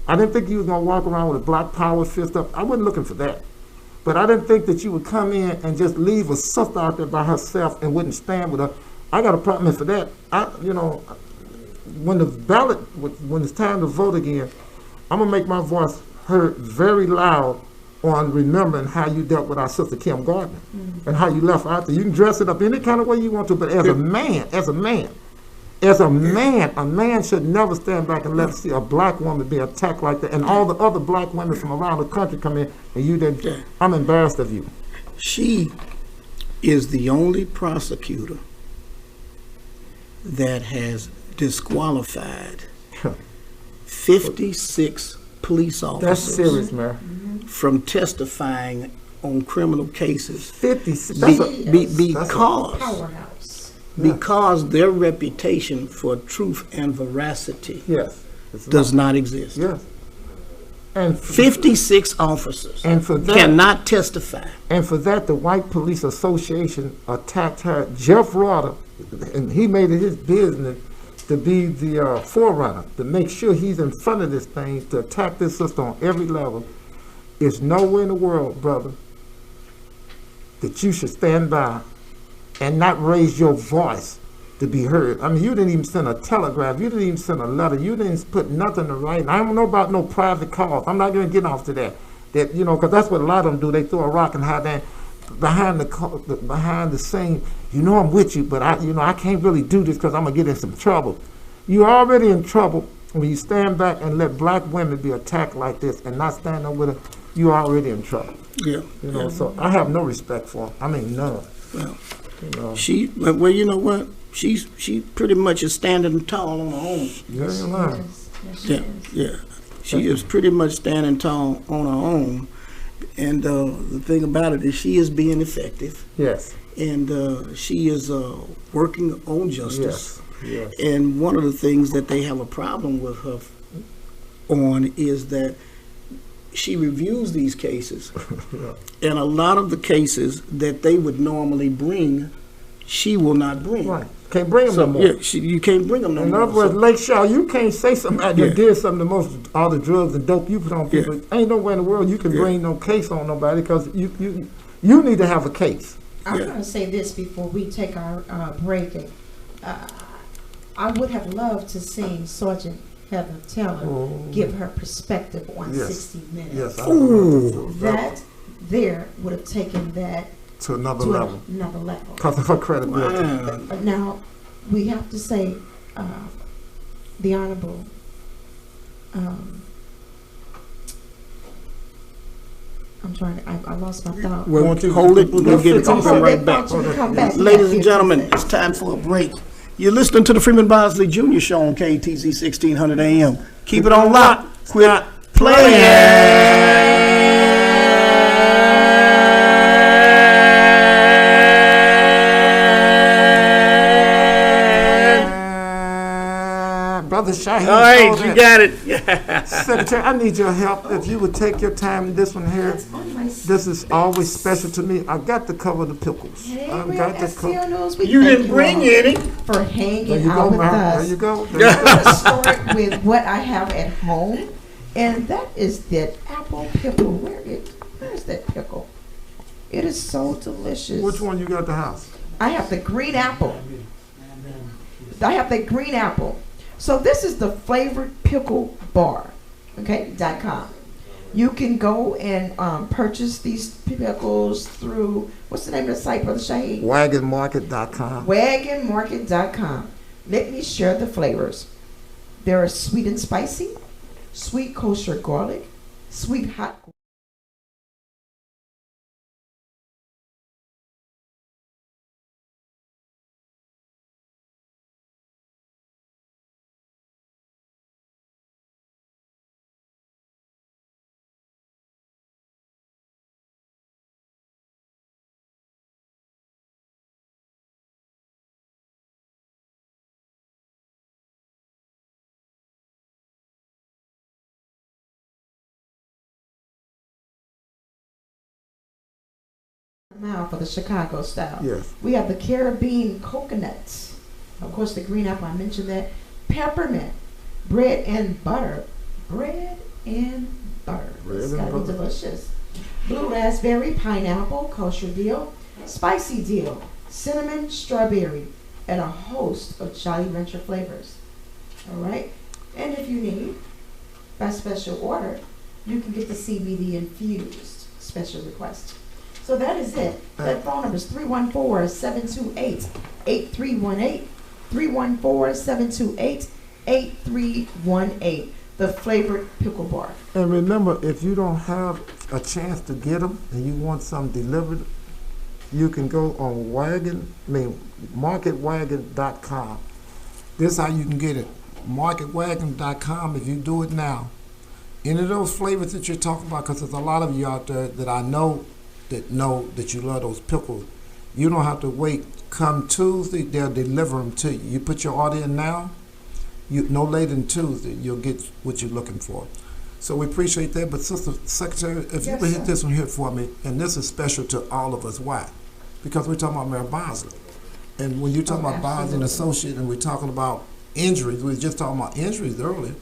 I didn't think you was gonna walk around with a black power fist up. I wasn't looking for that. But I didn't think that you would come in and just leave a sister out there by herself and wouldn't stand with her. I got a problem for that. When the ballot, when it's time to vote again, I'm gonna make my voice heard very loud on remembering how you dealt with our sister Kim Gardner and how you left her out there. You can dress it up any kind of way you want to, but as a man, a man should never stand back and let see a black woman be attacked like that, and all the other black women from around the country come in, and you didn't. I'm embarrassed of you. She is the only prosecutor that has disqualified 56 police officers. That's serious, man. From testifying on criminal cases 56. Powerhouse. Because their reputation for truth and veracity Yes. does not exist. Yes. And 56 officers and for that, cannot testify. And for that, the White Police Association attacked her. Jeff Rotter, and he made it his business to be the forerunner, to make sure he's in front of this thing, to attack this sister on every level. There's nowhere in the world, brother, that you should stand by and not raise your voice to be heard. I mean, you didn't even send a telegraph. You didn't even send a letter. You didn't put nothing to write. I don't know about no private calls. I'm not going to get off to that. That, because that's what a lot of them do. They throw a rock and hide that behind the scene. I'm with you, but I can't really do this because I'm going to get in some trouble. You're already in trouble when you stand back and let black women be attacked like this and not stand up with her. You're already in trouble. Yeah. So I have no respect for her. I mean, none. Well, well, you know what? She pretty much is standing tall on her own. Yeah, you're lying. Yeah. She is pretty much standing tall on her own. And the thing about it is she is being effective. Yes. And she is working on justice. Yes. And one of the things that they have a problem with her on is that she reviews these cases. Yeah. And a lot of the cases that they would normally bring, she will not bring. Right. Can't bring them no more. Yeah, you can't bring them no more. In other words, Lake Shaw, you can't say somebody that did something the most, all the drugs and dope you put on people. Ain't nowhere in the world you can bring no case on nobody because you need to have a case. I'm going to say this before we take our break. I would have loved to see Sergeant Heather Taylor give her perspective on 60 Minutes. Yes, that there would have taken that to another level. Because of her credibility. Wow. But now we have to say the Honorable I lost my thought. We'll hold it. We'll get it. Come right back. Come back. Ladies and gentlemen, it's time for a break. You're listening to the Freeman Bosley Jr. Show on KTZ 1600 AM. Keep it on lock. Quit playing. Brother Shaheed. All right, you got it. Secretary, I need your help. If you would take your time in this one here. This is always special to me. I got to cover the pickles. You didn't bring any. For hanging out with us. There you go. I'm going to start with what I have at home. And that is that apple pickle. Where's that pickle? It is so delicious. Which one you got at the house? I have the green apple. I have the green apple. So this is the flavored pickle bar, okay, .com. You can go and purchase these pickles through, what's the name of the site, Brother Shaheed? Wagonmarket.com. Wagonmarket.com. Let me share the flavors. There are sweet and spicy, sweet kosher garlic, sweet hot mile for the Chicago style. Yes. We have the Caribbean coconuts. Of course, the green apple, I mentioned that. Peppermint, bread and butter. Bread and butter. It's gotta be delicious. Blue raspberry, pineapple, kosher deal, spicy deal, cinnamon, strawberry, and a host of Jolly Rancher flavors. All right? And if you need, by special order, you can get the CBD infused special request. So that is it. That phone number is 314-728-8318. 314-728-8318. The flavored pickle bar. And remember, if you don't have a chance to get them and you want some delivered, you can go on marketwagon.com. This is how you can get it. Marketwagon.com. If you do it now, any of those flavors that you're talking about, because there's a lot of you out there that I know that you love those pickles. You don't have to wait. Come Tuesday, they'll deliver them to you. You put your order in now, no later than Tuesday, you'll get what you're looking for. So we appreciate that. But Sister Secretary, if you would hit this one here for me, and this is special to all of us. Why? Because we're talking about Mayor Bosley. And when you're talking about Bosley and Associate, and we're talking about injuries, we were just talking about injuries earlier.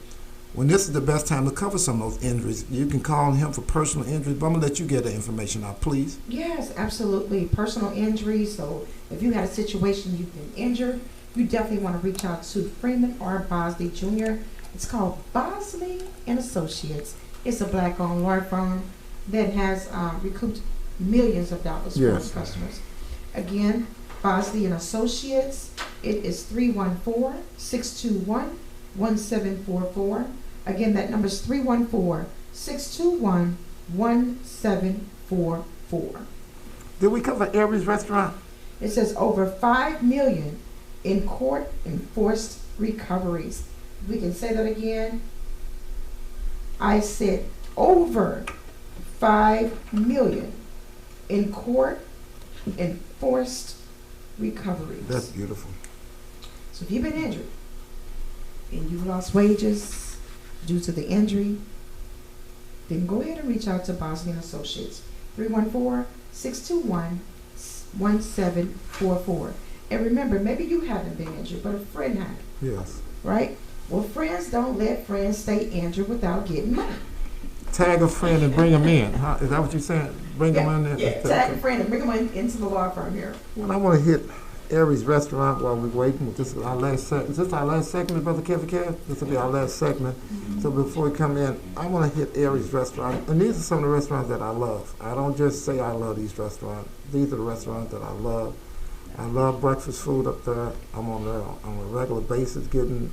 When this is the best time to cover some of those injuries, you can call him for personal injuries. But I'm going to let you get the information out, please. Yes, absolutely. Personal injuries. So if you had a situation you've been injured, you definitely want to reach out to Freeman or Bosley Jr. It's called Bosley and Associates. It's a black-owned law firm that has recouped millions of dollars from its customers. Again, Bosley and Associates, it is 314-621-1744. Again, that number is 314-621-1744. Did we cover Aries Restaurant? It says over 5 million in court enforced recoveries. We can say that again. I said over 5 million in court enforced recoveries. That's beautiful. So if you've been injured and you've lost wages due to the injury, then go ahead and reach out to Bosley and Associates. 314-621-1744. And remember, maybe you haven't been injured, but a friend had. Yes. Right? Well, friends don't let friends stay injured without getting money. Tag a friend and bring them in. Huh? Is that what you're saying? Bring them in there? Yeah, tag a friend and bring them into the law firm here. Well, I want to hit Aries Restaurant while we're waiting. This is our last segment. Is this our last segment, Brother Kevin Kev? This will be our last segment. So before we come in, I want to hit Aries Restaurant. And these are some of the restaurants that I love. I don't just say I love these restaurants. These are the restaurants that I love. I love breakfast food up there. I'm on there on a regular basis getting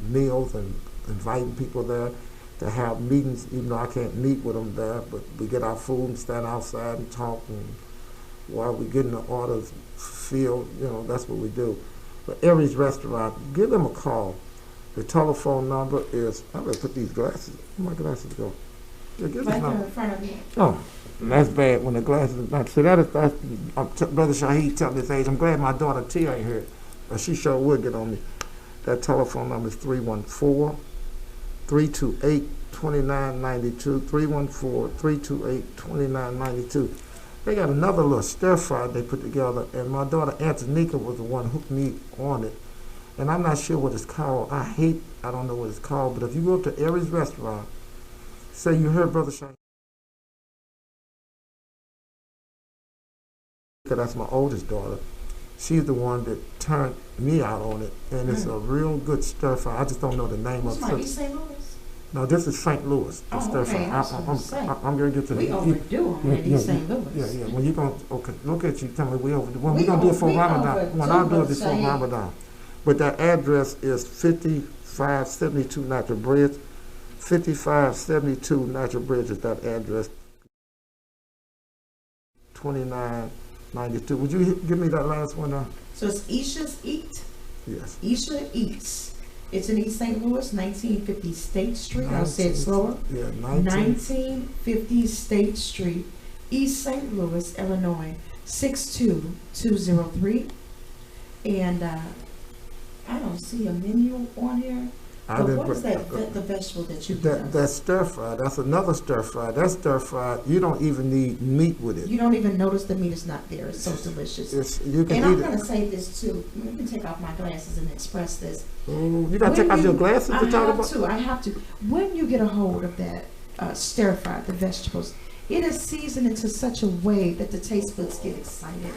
meals and inviting people there to have meetings, even though I can't meet with them there. But we get our food and stand outside and talk, and while we're getting the orders filled, that's what we do. But Aries Restaurant, give them a call. The telephone number is, I'm going to put these glasses, where my glasses go? Yeah, give Right this there number. in front of you. Oh, that's bad when the glasses not. See, that's Brother Shaheed telling this age. I'm glad my daughter Tia ain't here, but she sure would get on me. That telephone number is 314-328-2992. 314-328-2992. They got another little stir fry they put together, and my daughter Antonika was the one who hooked me on it. And I'm not sure what it's called. I don't know what it's called, but if you go up to Aries Restaurant Say you heard Brother Shane. Because that's my oldest daughter. She's the one that turned me out on it, and it's a real good stir fry. I just don't know the name What's of my it. East St. Louis? No, this is St. Louis, the Oh, stir fry. okay, I was gonna say. I'm gonna get to We overdue on East St. Louis. Yeah. When you gonna look at you, tell me we overdue. When we We gonna do it for we Ramadan? overdue, When I'll do it but before say- Ramadan. But that address is 5572 Natural Bridge. 5572 Natural Bridge is that address. 2992. Would you give me that last one? So it's Isha's Eat. Yes. Isha Eats. It's in East St. Louis, 1950 State Street. I'll say it slower. Yeah, 1950 State Street, East St. Louis, Illinois, 62203. And I don't see a menu on here. I But didn't what is put- that, the vegetable that you That stir fry, that's another stir fry. That stir fry, you don't even need meat with it. You don't even notice the meat is not there. It's so delicious. You can And I'm eat gonna it. say this too. Let me take off my glasses and express this. You gotta take off your glasses to talk about. I have to. When you get a hold of that stir fry, the vegetables, it is seasoned into such a way that the taste buds get excited.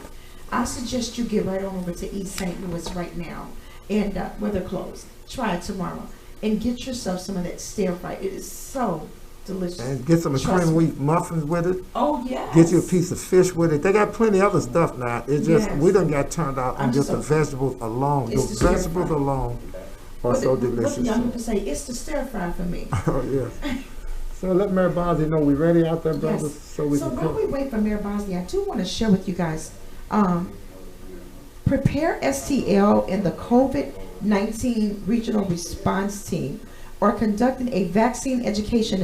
I suggest you get right on over to East St. Louis right now, and where they're closed. Try it tomorrow, and get yourself some of that stir fry. It is so delicious. And get some Trust cream me. wheat muffins with it. Oh yes. Get you a piece of fish with it. They got plenty of other stuff now. It's just, Yes. we done got turned out on I'm just so- the vegetables alone. It's The the stir vegetables fry. alone are What so the delicious. young people say, it's the stir fry for me. Oh, yeah. So let Mary Bonzi know we ready out there, brothers, Yes. so we So can while come. we wait for Mayor Bosley, I do want to share with you guys, Prepare STL and the COVID-19 Regional Response Team are conducting a vaccine education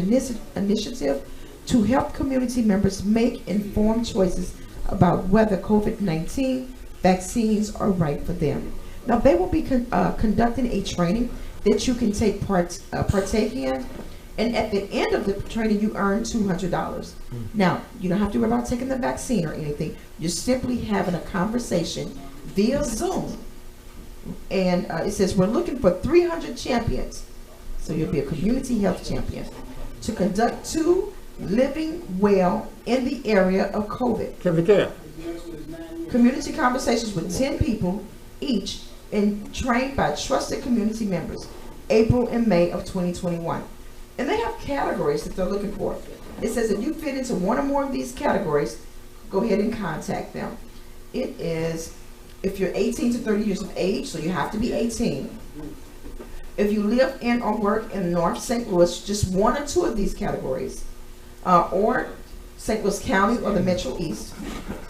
initiative to help community members make informed choices about whether COVID-19 vaccines are right for them. Now, they will be conducting a training that you can partake in, and at the end of the training, you earn $200. Now, you don't have to worry about taking the vaccine or anything. You're simply having a conversation via Zoom. And it says, we're looking for 300 champions. So you'll be a community health champion to conduct 2 living well in the area of COVID. Community conversations with 10 people each and trained by trusted community members, April and May of 2021. And they have categories that they're looking for. It says if you fit into one or more of these categories, go ahead and contact them. It is, if you're 18 to 30 years of age, so you have to be 18. If you live in or work in North St. Louis, just 1 or 2 of these categories, or St. Louis County or the Metro East.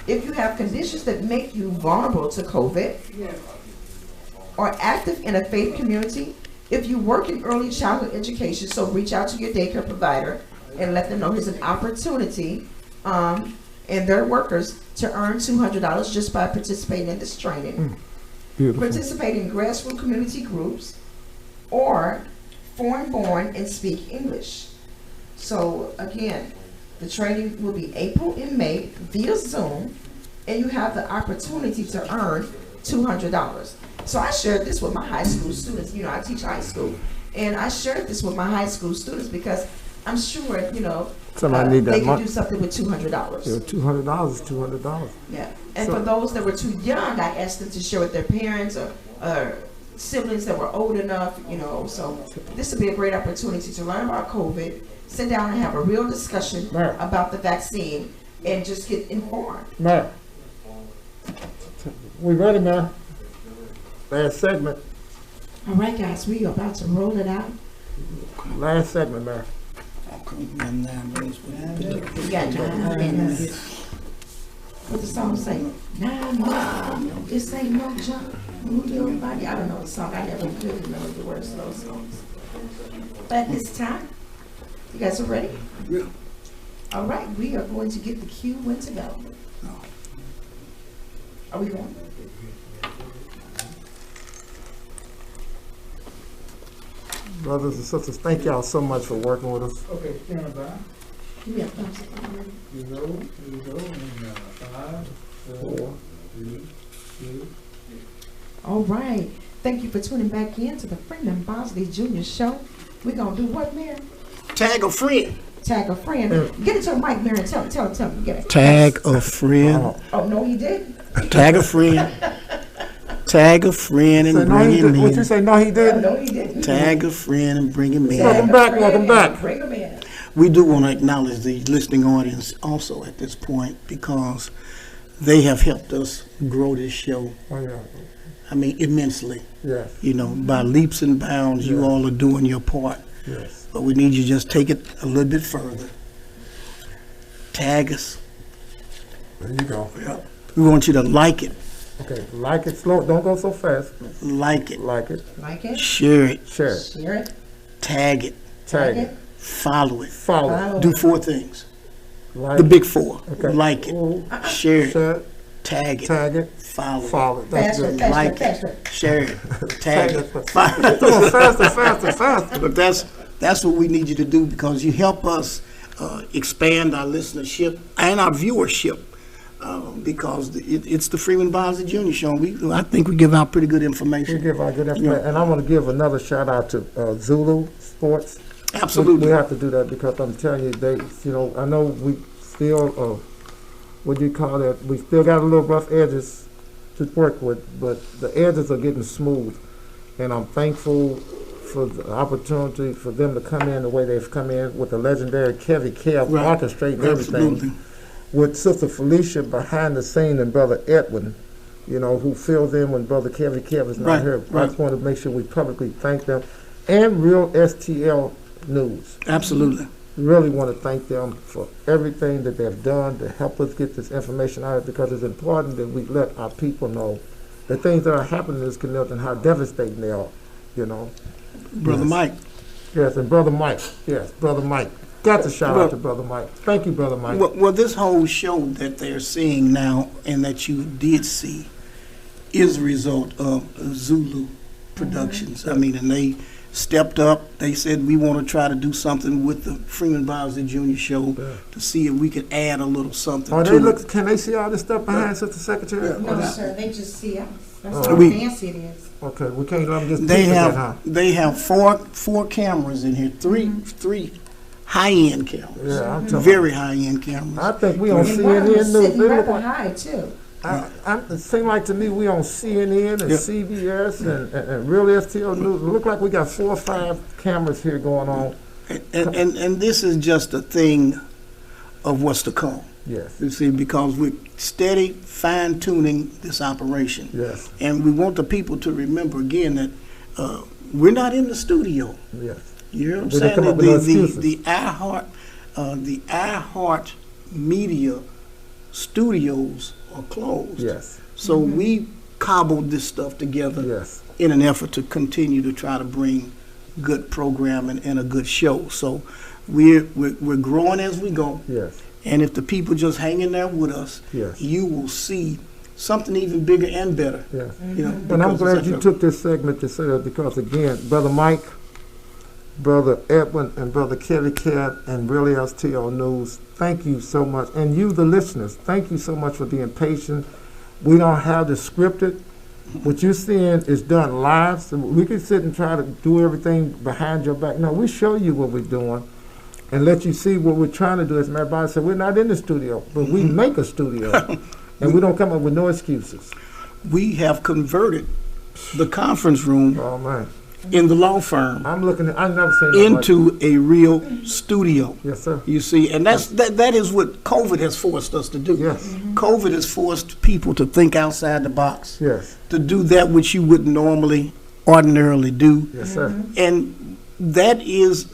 If you have conditions that make you vulnerable to COVID, or active in a faith community, if you work in early childhood education, so reach out to your daycare provider and let them know here's an opportunity and their workers to earn $200 just by participating in this training. Participate in grassroots community groups or foreign born and speak English. So again, the training will be April and May via Zoom, and you have the opportunity to earn $200. So I shared this with my high school students. You know, I teach high school, and I shared this with my high school students because I'm sure, you know, Somebody need that they can money. do something with $200. Yeah, $200 is $200. Yeah, and So- for those that were too young, I asked them to share with their parents or siblings that were old enough, you know. So this would be a great opportunity to learn about COVID, sit down and have a real discussion Right. about the vaccine, and just get informed. Mayor, we ready, man? Last segment. All right, guys, we are about to roll it out. Last segment, Mayor. And 9 minutes. We got 9 minutes. What the song say? 9 minutes. This ain't no jump. Move your body. I don't know the song. I never really remember the words of those songs. But it's time. You guys are ready? Yeah. All right, we are going to get the cue when to go. Are we going? Brothers and sisters, thank y'all so much for working with us. Okay, stand by. Give me a thumbs up. You know, and 5, 4, 3, 2. All right. Thank you for tuning back in to the Freeman Bosley Jr. Show. We're going to do what, Mary? Tag a friend. Tag a friend. Get it to the mic, Mary. Tell him. Get it. Tag a friend. Oh, no, he didn't. Tag a friend. Tag a friend Say, and no, bring he him did. What you in. say? No, he didn't. No, he didn't. Tag a friend and bring him in. Welcome back, welcome back. Bring him in. We do want to acknowledge the listening audience also at this point because they have helped us grow this show. Oh, yeah. I mean, immensely. Yes, You know, by leaps and bounds, you Yeah. all are doing your part. yes. But we need you to just take it a little bit further. Tag us. There you go. We want you to like it, Okay, like it slow. Don't go so fast. like it, Like it, Like it. share it, share it, Share it. tag it, tag it, follow it. follow it, Follow Do it. 4 things. like The big 4. Okay. Like it, Ooh, share it, share it, tag it, tag it, follow it, follow it. That's Faster, good. faster, Like it. faster. share it, tag it, Come follow on, it. faster. But that's what we need you to do because you help us expand our listenership and our viewership because it's the Freeman Bosley Jr. Show. I think we give out pretty good We information. give our good information, and I want to give another shout out to Zulu Sports. Absolutely. We have to do that because I'm telling you, I know we still, what do you call that? We still got a little rough edges to work with, but the edges are getting smooth, and I'm thankful for the opportunity for them to come in the way they've come in with the legendary Kevy Kev Right. orchestrating everything. Absolutely. With Sister Felicia behind the scene and Brother Edwin, who fills in when Brother Kevy Kev is not Right, here. I right. just want to make sure we publicly thank them. And Real STL News. Absolutely. Really want to thank them for everything that they've done to help us get this information out because it's important that we let our people know the things that are happening in this community and how devastating they are, Brother Yes. Mike. Yes, and Brother Mike. Yes, Brother Mike. Got to shout out to Brother Mike. Thank you, Brother Mike. Well, this whole show that they're seeing now and that you did see is a result of Zulu Productions. I mean, and they stepped up. They said, we want to try to do something with the Freeman Bosley Jr. Show to see if we could add a little something Oh, to they it. look. Can they see all this stuff behind Sister Secretary? No, sir, they just see us. That's Oh. how We- fancy it is. Okay, we can't let them just They peek at have that, huh? they have four cameras in here, three high-end cameras, Yeah, I'm telling very high-end cameras. I think we on And one of them CNN is News. sitting They right look like, behind, too. it seems like to me we on CNN and Yeah. CBS and Real STL News. It look like we got 4 or 5 cameras here going on. And this is just a thing of what's to come. Yes, You see, because we're steady fine-tuning this operation. yes, And we want the people to remember again that we're not in the studio. yes. You hear what I'm They don't come saying? up with no excuses. The iHeart Media studios are closed. Yes, So we cobbled this stuff together yes. in an effort to continue to try to bring good programming and a good show. So we're growing as we go. Yes, And if the people just hang in there with us, yes, you will see something even bigger and better. yes. You know, And I'm because glad it's you like took this segment to say that because again, Brother Mike, Brother Edwin, and Brother Kevy Kev and Really STL News, thank you so much. And you, the listeners, thank you so much for being patient. We don't have this scripted. What you're seeing is done live, so we can sit and try to do everything behind your back. No, we show you what we're doing and let you see what we're trying to do. As everybody said, we're not in the studio, but we make a studio, and we don't come up with no excuses. we have converted the conference room Oh man, in the law firm I'm looking at. I've never seen nothing like into a real studio. Yes, sir. You see, and that is what COVID has forced us to do. Yes, COVID has forced people to think outside the box, yes, to do that which you wouldn't ordinarily do. yes, sir. And that is,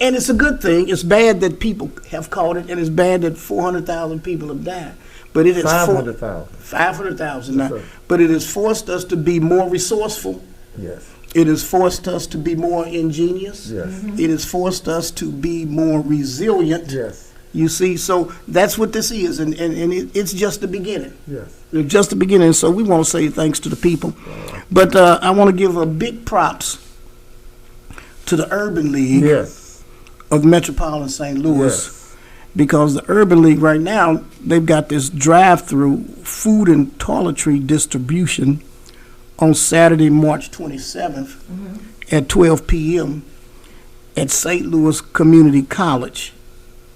and it's a good thing. It's bad that people have caught it, and it's bad that 400,000 people have died. But it has 500,000. 500,000 Yes, now. sir. But it has forced us to be more resourceful. Yes, It has forced us to be more ingenious. yes, It has forced us to be more resilient. yes, You see, so that's what this is, and it's just the beginning. yes. It's just the beginning. So we want to say thanks to the people, but I want to give a big props to the Urban League Yes, of Metropolitan St. Louis, yes, because the Urban League right now they've got this drive-through food and toiletry distribution on Saturday, March 27th at 12 p.m. at St. Louis Community College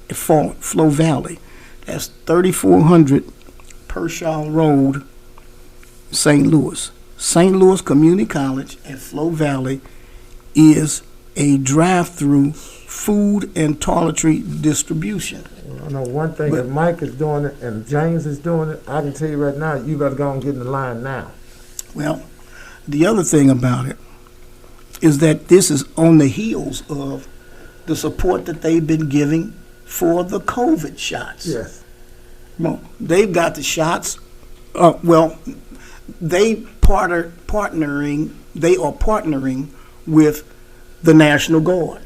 at Flow Valley. That's 3400 Pershaw Road, St. Louis. St. Louis Community College at Flow Valley is a drive-through food and toiletry distribution. I know one thing, if Mike is doing it and James is doing it, I can tell you right now, you better go and get in the line now. Well, the other thing about it is that this is on the heels of the support that they've been giving for the COVID shots. Yes. Well, they've got the shots. They are partnering with the National Guard.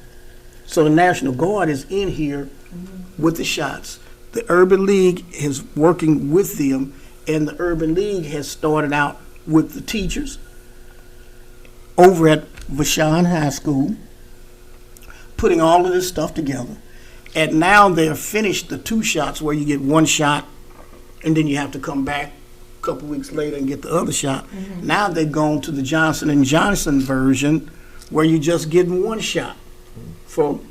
So the National Guard is in here with the shots. The Urban League is working with them, and the Urban League has started out with the teachers over at Vashon High School, putting all of this stuff together. And now they're finished the 2 shots where you get 1 shot and then you have to come back a couple weeks later and get the other shot. Now they've gone to the Johnson & Johnson version where you just get 1 shot. So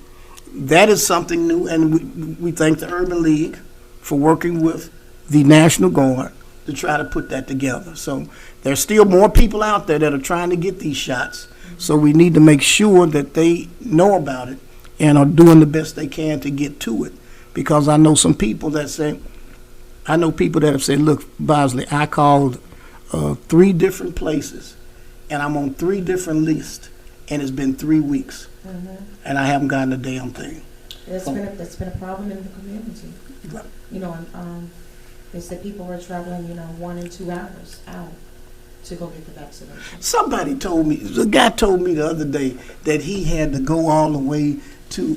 that is something new, and we thank the Urban League for working with the National Guard to try to put that together. So there's still more people out there that are trying to get these shots. So we need to make sure that they know about it and are doing the best they can to get to it. Because I know some people that say, I know people that have said, look, Bosley, I called 3 different places and I'm on 3 different lists and it's been 3 weeks and I haven't gotten a damn thing. That's been a problem in the community. Right. You know, they said people were traveling, 1 and 2 hours out to go get the vaccination. Somebody told me, the guy told me the other day that he had to go all the way to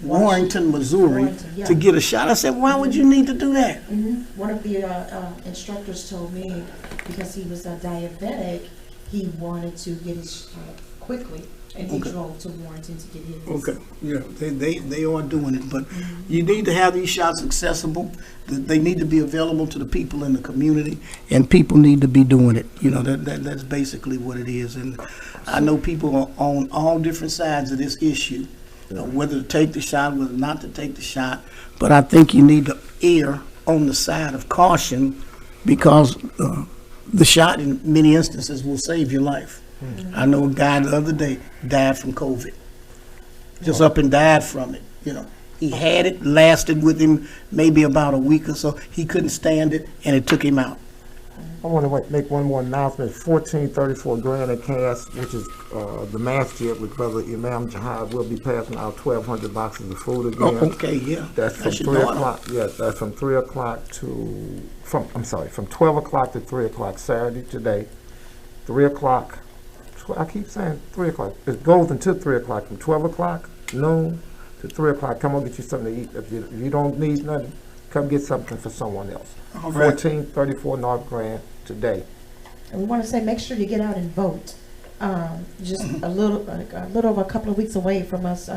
Warrington, Missouri to get a shot. I said, why would you need to do that? One of the instructors told me because he was a diabetic, he wanted to get his shot quickly, and he drove to Warrington to get his. Okay, yeah, they are doing it, but you need to have these shots accessible. They need to be available to the people in the community, and people need to be doing it. That's basically what it is. And I know people are on all different sides of this issue, whether to take the shot, whether not to take the shot. But I think you need to err on the side of caution because the shot in many instances will save your life. I know a guy the other day died from COVID. Just up and died from it, He had it, lasted with him maybe about a week or so. He couldn't stand it, and it took him out. I want to make one more announcement. 1434 grand in cash, which is the masjid with Brother Imam Jihad. We'll be passing out 1,200 boxes of food again. Oh, okay, yeah. That's from 3 o'clock. Yeah, that's from 3 o'clock from 12 o'clock to 3 o'clock Saturday today. 3 o'clock. I keep saying 3 o'clock. It goes until 3 o'clock, from 12 o'clock, noon, to 3 o'clock. Come on, get you something to eat. If you don't need nothing, come get something for someone else. All right. 1434 North Grand today. And we want to say, make sure you get out and vote. Just a little over a couple of weeks away from us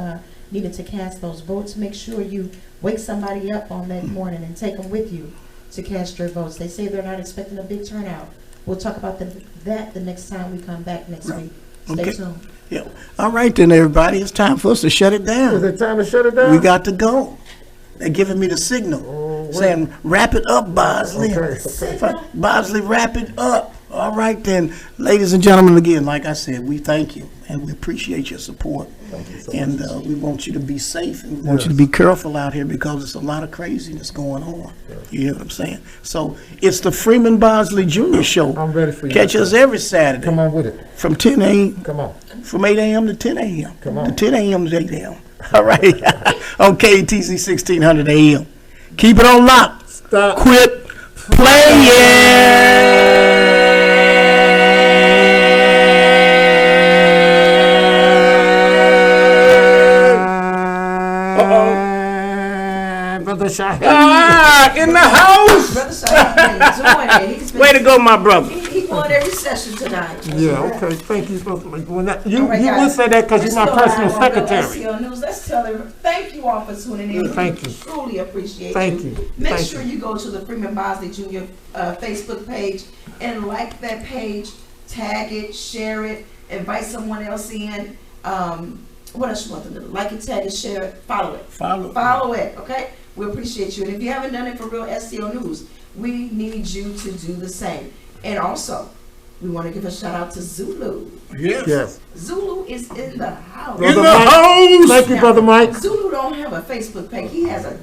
needing to cast those votes. Make sure you wake somebody up on that morning and take them with you to cast your votes. They say they're not expecting a big turnout. We'll talk about that the next time we come back next week. Stay tuned. Yeah. All right then, everybody. It's time for us to shut it down. Is it time to shut it down? We got to go. They're giving me the signal, saying, wrap it up, Bosley. Okay. Bosley, wrap it up. All right then. Ladies and gentlemen, again, like I said, we thank you, and we appreciate your support. Thank you so And much. we want you to be safe, and we want you to be careful out here because there's a lot of craziness going on. You hear what I'm saying? So it's the Freeman Bosley Jr. Show. I'm ready for you. Catch us every Saturday. Come on with it. From 10 a.m. Come on. From 8 a.m. to 10 a.m. Come on. To 10 a.m. to 8 a.m. All right. On KTC 1600 a.m. Keep it on lock. Stop. Quit playing. Brother Shaheen. In the house. Brother Shaheen, he's doing it. Way to go, my brother. He won every session tonight. Yeah, okay. Thank you. You All right, will guys. say that because you're my Let's go personal live on secretary. Realstlnews. Let's tell them thank you all for tuning in. Thank you. We truly appreciate Thank you. Make Thank sure you. you go to the Freeman Bosley Jr. Facebook page and like that page, tag it, share it, invite someone else in. what else you want them to do? Like it, tag it, share it, follow it. Follow. It, okay? We appreciate you. And if you haven't done it for Real STL News, we need you to do the same. And also, we want to give a shout out to Zulu. Yes. Zulu is in the house. Brother Mike. Thank you, Brother Mike. Zulu don't have a Facebook page. He has a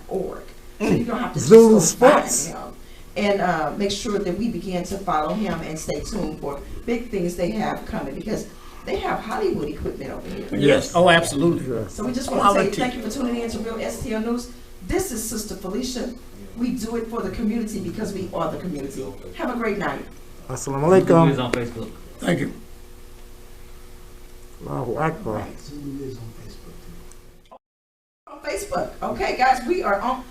.org. So you don't have to Zulu just go find Sports. him. And make sure that we begin to follow him and stay tuned for big things they have coming, because they have Hollywood equipment over here. Yes. Oh, absolutely. Yes. So we just want to say thank you for tuning in to Real STL News. This is Sister Felicia. We do it for the community because we are the community. Have a great night. Assalamu Zulu is alaikum. on Facebook. Thank you. Allahu Akbar. Zulu is on Facebook too. On Facebook. Okay, guys, we are on.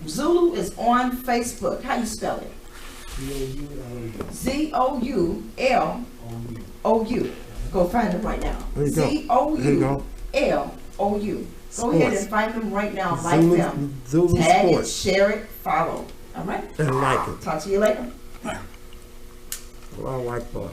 Zulu is on Facebook. How you spell it? ZOULOU. ZOULOU. Go find them right now. There you go. There you go. ZOULOU. Go ahead and find them right now. Like Zulu, them. Zulu Tag it, Sports. share it, follow. All right? And like it. Talk to you later. Allahu Akbar.